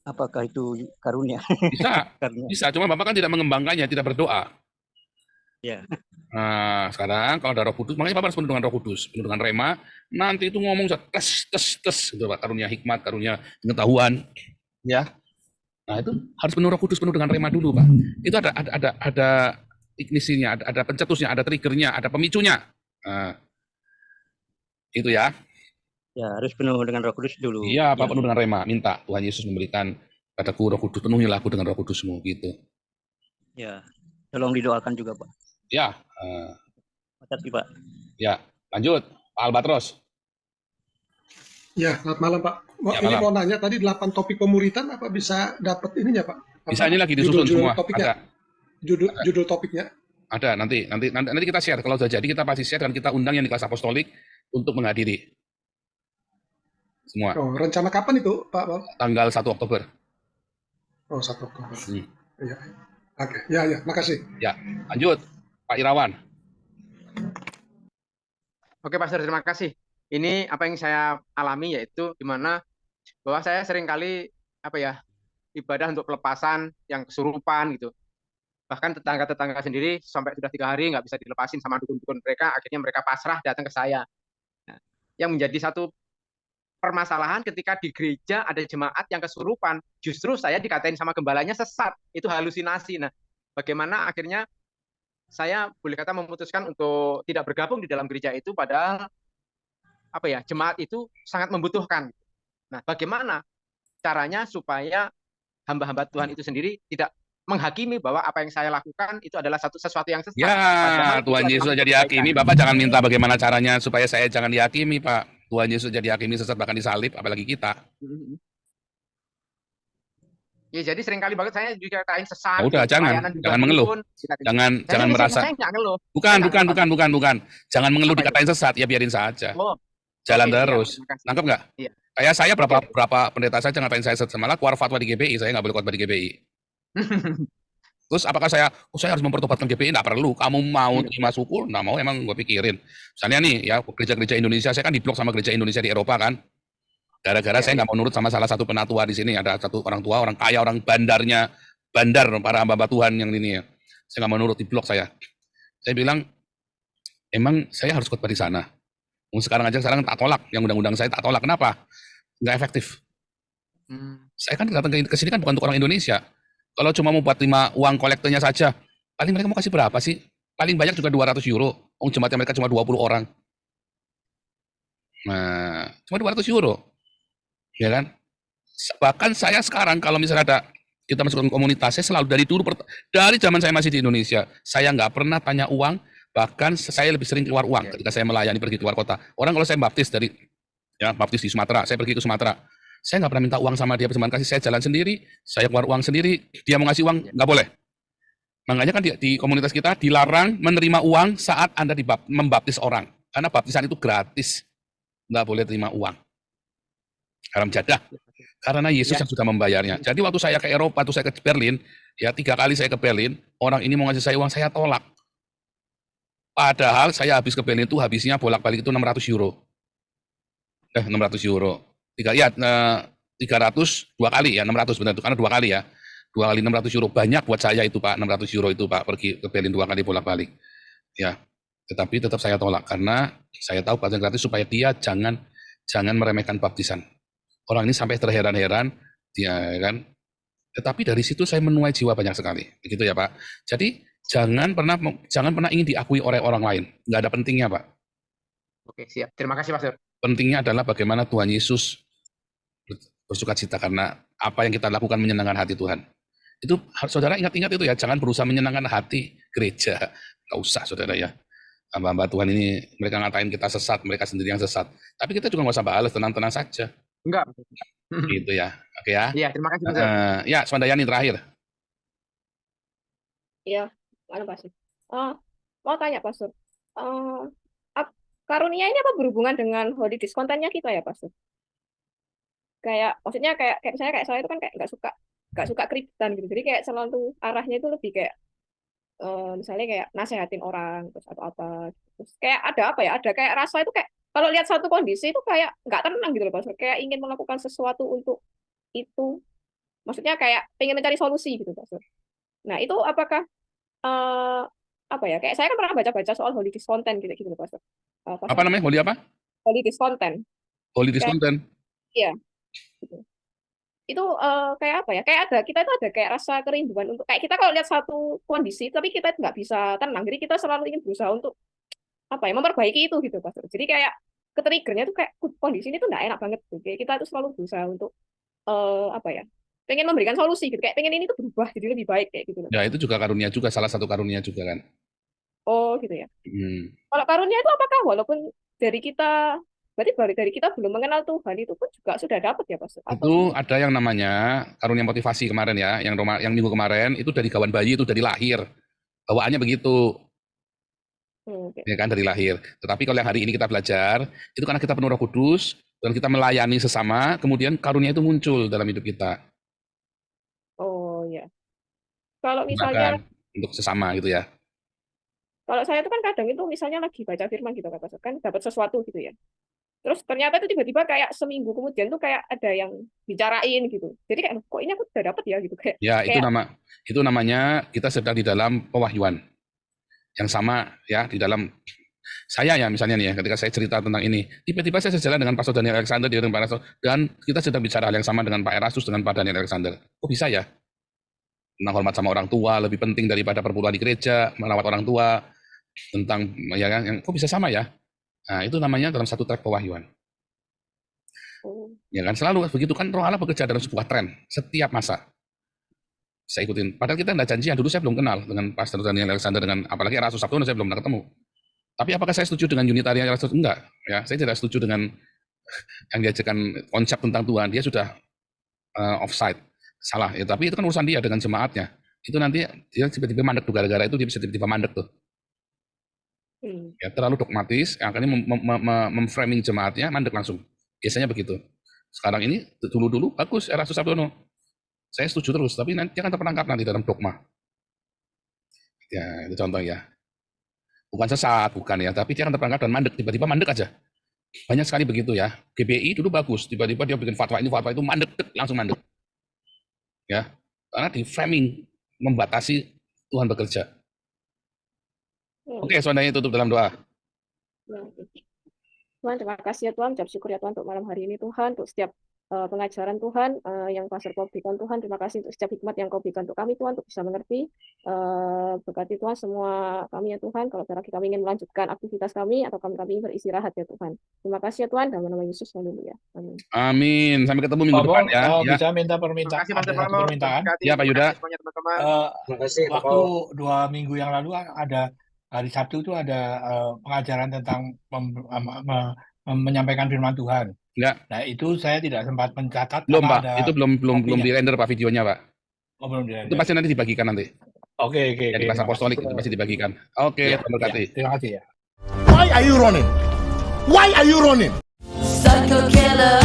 Apakah itu karunia? Bisa, bisa. Cuma Bapak kan tidak mengembangkannya, tidak berdoa. Ya. Nah, sekarang kalau ada Roh Kudus, makanya Bapak harus penuh dengan Roh Kudus, penuh dengan rema. Nanti itu ngomong tes, gitu Pak. Karunia hikmat, karunia pengetahuan, ya. Nah itu harus penuh Roh Kudus, penuh dengan rema dulu Pak. Itu ada ignisinya, ada pencetusnya, ada triggernya, ada pemicunya. Nah, itu ya. Ya, harus penuh dengan Roh Kudus dulu. Iya, Pak, penuh dengan rema. Minta Tuhan Yesus memberikan padaku Roh Kudus, penuhilah aku dengan Roh Kudus-Mu, gitu. Ya, tolong didoakan juga, Pak. Ya. Makasih, Pak. Ya, lanjut. Pak Albatros. Ya, selamat malam, Pak. Ini mau nanya, tadi 8 topik pemuritan, apa bisa dapat ininya, Pak? Bisa, ini lagi disusun semua. Topiknya. Ada. Judul topiknya. Ada, nanti kita share. Kalau sudah jadi, kita pasti share dan kita undang yang di kelas apostolik untuk menghadiri. Semua. Oh, rencana kapan itu, Pak? Tanggal 1 Oktober. Oh, 1 Oktober. Iya. Oke, ya, makasih. Ya, lanjut. Pak Irawan. Oke, Pastor, terima kasih. Ini apa yang saya alami yaitu di mana bahwa saya seringkali ibadah untuk pelepasan yang kesurupan gitu. Bahkan tetangga-tetangga sendiri sampai sudah 3 hari nggak bisa dilepasin sama dukun-dukun mereka, akhirnya mereka pasrah datang ke saya. Nah, yang menjadi satu permasalahan ketika di gereja ada jemaat yang kesurupan, justru saya dikatain sama gembalanya sesat, itu halusinasi. Nah, bagaimana akhirnya saya boleh kata memutuskan untuk tidak bergabung di dalam gereja itu, padahal apa ya, jemaat itu sangat membutuhkan. Nah, bagaimana caranya supaya hamba-hamba Tuhan itu sendiri tidak menghakimi bahwa apa yang saya lakukan itu adalah sesuatu yang sesat. Ya, Tuhan Yesus saja dihakimi. Bapak jangan minta bagaimana caranya supaya saya jangan dihakimi, Pak. Tuhan Yesus jadi hakimi sesat bahkan disalib, apalagi kita. Ya, jadi seringkali banget saya juga katain sesat. Udah, jangan mengeluh. Jangan merasa. Bukan. Jangan mengeluh dikatain sesat, ya biarin saja. Jalan terus. Nangkep nggak? Iya. Kayak saya berapa pendeta saya ngatain saya sesat, malah keluar fatwa di GBI, saya nggak boleh khotbah di GBI. Terus apakah saya harus mempertobatkan GBI? Nggak perlu. Kamu mau terima syukur, nggak mau emang gue pikirin. Misalnya nih ya, gereja-gereja Indonesia, saya kan diblok sama gereja Indonesia di Eropa kan. Gara-gara saya nggak mau nurut sama salah satu penatua di sini. Ada satu orang tua, orang kaya, orang bandar para hamba Tuhan yang ini ya. Saya nggak mau nurut, diblok saya. Saya bilang, emang saya harus khotbah di sana. Sekarang tak tolak. Yang undang-undang saya tak tolak. Kenapa? Nggak efektif. Saya kan datang ke sini kan bukan untuk orang Indonesia. Kalau cuma mau buat terima uang kolektornya saja, paling mereka mau kasih berapa sih? Paling banyak juga 200 euro. Jemaatnya mereka cuma 20 orang. Nah, cuma 200 euro. Ya kan? Bahkan saya sekarang kalau misalnya kita masuk ke komunitas, saya selalu dari zaman saya masih di Indonesia, saya nggak pernah tanya uang, bahkan saya lebih sering keluar uang ketika saya melayani pergi keluar kota. Orang kalau saya baptis baptis di Sumatera, saya pergi ke Sumatera, saya nggak pernah minta uang sama dia, berterima kasih, saya jalan sendiri, saya keluar uang sendiri, dia mau ngasih uang, nggak boleh. Makanya kan di komunitas kita dilarang menerima uang saat Anda membaptis orang, karena baptisan itu gratis, nggak boleh terima uang. Haram jadah, karena Yesus yang sudah membayarnya. Jadi waktu saya ke Eropa, waktu saya ke Berlin, ya 3 kali saya ke Berlin, orang ini mau ngasih saya uang, saya tolak. Padahal saya habis ke Berlin itu habisnya bolak-balik itu 600 euro. 600 euro. 300 2 kali ya, 600 benar, karena 2 kali ya. 2 kali 600 euro, banyak buat saya itu Pak, 600 euro itu Pak, pergi ke Berlin 2 kali bolak-balik. Ya, tetapi tetap saya tolak, karena saya tahu baptisan gratis supaya dia jangan meremehkan baptisan. Orang ini sampai terheran-heran, dia kan. Tetapi dari situ saya menuai jiwa banyak sekali, begitu ya Pak. Jadi jangan pernah ingin diakui oleh orang lain, nggak ada pentingnya Pak. Oke, siap. Terima kasih Pastor. Pentingnya adalah bagaimana Tuhan Yesus bersukacita karena apa yang kita lakukan menyenangkan hati Tuhan. Itu saudara ingat-ingat itu ya, jangan berusaha menyenangkan hati gereja. Nggak usah saudara ya. Hamba-hamba Tuhan ini mereka ngatain kita sesat, mereka sendiri yang sesat. Tapi kita juga nggak usah balas, tenang-tenang saja. Enggak. Gitu ya. Oke ya. Iya, terima kasih Pastor. Ya, Swandayani terakhir. Iya, mana Pastor? Mau tanya Pastor. Karunia ini apa berhubungan dengan holy discontent-nya kita ya Pastor? Kayak maksudnya kayak misalnya kayak saya itu kan kayak nggak suka keributan gitu. Jadi kayak selalu arahnya itu lebih kayak misalnya kayak nasehatin orang terus atau apa. Terus kayak ada apa ya? Ada kayak rasa itu kayak kalau lihat satu kondisi itu kayak nggak tenang gitu loh Pastor. Kayak ingin melakukan sesuatu untuk itu. Maksudnya kayak pengen mencari solusi gitu Pastor. Nah, itu apakah apa ya? Kayak saya kan pernah baca-baca soal holy discontent gitu loh Pastor. Apa namanya? Holy apa? Holy discontent. Holy discontent. Iya. Gitu. Itu kayak apa ya? Kayak kita itu ada kayak rasa kerinduan untuk kayak kita kalau lihat satu kondisi tapi kita nggak bisa tenang. Jadi kita selalu ingin berusaha untuk apa ya? Memperbaiki itu gitu Pastor. Jadi kayak ketriggernya tuh kayak kondisi ini tuh nggak enak banget tuh. Kayak kita tuh selalu berusaha untuk apa ya? Pengen memberikan solusi gitu. Kayak pengen ini tuh berubah jadi lebih baik kayak gitu. Ya, itu juga karunia juga, salah satu karunia juga kan. Oh, gitu ya. Kalau karunia itu apakah walaupun berarti dari kita belum mengenal Tuhan itu pun juga sudah dapat ya, Pastor? Itu ada yang namanya karunia motivasi kemarin ya, yang minggu kemarin itu dari kawan bayi, itu dari lahir. Bawaannya begitu. Okay. Ya kan, dari lahir. Tetapi kalau yang hari ini kita belajar, itu karena kita penuh Roh Kudus dan kita melayani sesama, kemudian karunia itu muncul dalam hidup kita. Oh, ya. Kalau misalnya untuk sesama gitu ya. Kalau saya itu kan kadang itu misalnya lagi baca firman gitu kan dapat sesuatu gitu ya. Terus ternyata itu tiba-tiba kayak seminggu kemudian tuh kayak ada yang bicarain gitu. Jadi kayak kok ini aku udah dapat ya gitu kayak. Ya, itu namanya kita sedang di dalam pewahyuan. Yang sama ya, di dalam Saya ya misalnya nih ya, ketika saya cerita tentang ini, tiba-tiba saya sejalan dengan Pastor Daniel Alexander di Pak Erastus, dan kita sedang bicara hal yang sama dengan Pak Erastus dengan Pak Daniel Alexander. Kok bisa ya? Tentang hormat sama orang tua lebih penting daripada perpuluhan di gereja, merawat orang tua, tentang ya kan, yang kok bisa sama ya? Nah, itu namanya dalam satu track pewahyuan. Ya kan, selalu begitu kan, Roh Allah bekerja dalam sebuah tren setiap masa. Saya ikutin. Padahal kita tidak janjian, dulu saya belum kenal dengan Pastor Daniel Alexander, dengan apalagi Erastus Sabtono saya belum pernah ketemu. Tapi apakah saya setuju dengan Unitarian Erastus? Enggak. Ya, saya tidak setuju dengan yang diajarkan konsep tentang Tuhan. Dia sudah offside, salah. Ya, tapi itu kan urusan dia dengan jemaatnya. Itu nanti dia tiba-tiba mandek tuh, gara-gara itu dia bisa tiba-tiba mandek tuh. Ya, terlalu dogmatis, akhirnya memframing jemaatnya, mandek langsung. Biasanya begitu. Sekarang ini dulu bagus Erastus Sabtono. Saya setuju terus, tapi nanti akan terperangkap nanti dalam dogma. Ya, itu contoh ya. Bukan sesat, bukan ya, tapi dia akan terperangkap dan mandek, tiba-tiba mandek aja. Banyak sekali begitu ya. GBI dulu bagus, tiba-tiba dia bikin fatwa itu mandek, langsung mandek. Ya, karena di framing membatasi Tuhan bekerja. Oke, saudara tutup dalam doa. Tuhan, terima kasih ya Tuhan, ucap syukur ya Tuhan untuk malam hari ini Tuhan, untuk setiap pengajaran Tuhan yang Pastor Kau berikan Tuhan. Terima kasih untuk setiap hikmat yang Kau berikan untuk kami Tuhan, untuk bisa mengerti. Berkati Tuhan semua kami ya Tuhan, kalau kami ingin melanjutkan aktivitas kami atau kami ingin beristirahat ya Tuhan. Terima kasih ya Tuhan, dalam nama Yesus, haleluya. Amin. Amin. Sampai ketemu minggu depan ya. Bisa minta permintaan? Ada satu permintaan. Ya Pak Yuda. Terima kasih. Waktu 2 minggu yang lalu ada hari Sabtu itu ada pengajaran tentang menyampaikan firman Tuhan. Enggak. Nah, itu saya tidak sempat mencatat. Belum, Pak. Itu belum di-render Pak videonya, Pak. Oh, belum di-render. Itu pasti nanti dibagikan nanti. Oke. Ya, di kelas apostolik itu pasti dibagikan. Oke, terima kasih. Terima kasih ya. Why are you running? Why are you running? Psycho killer.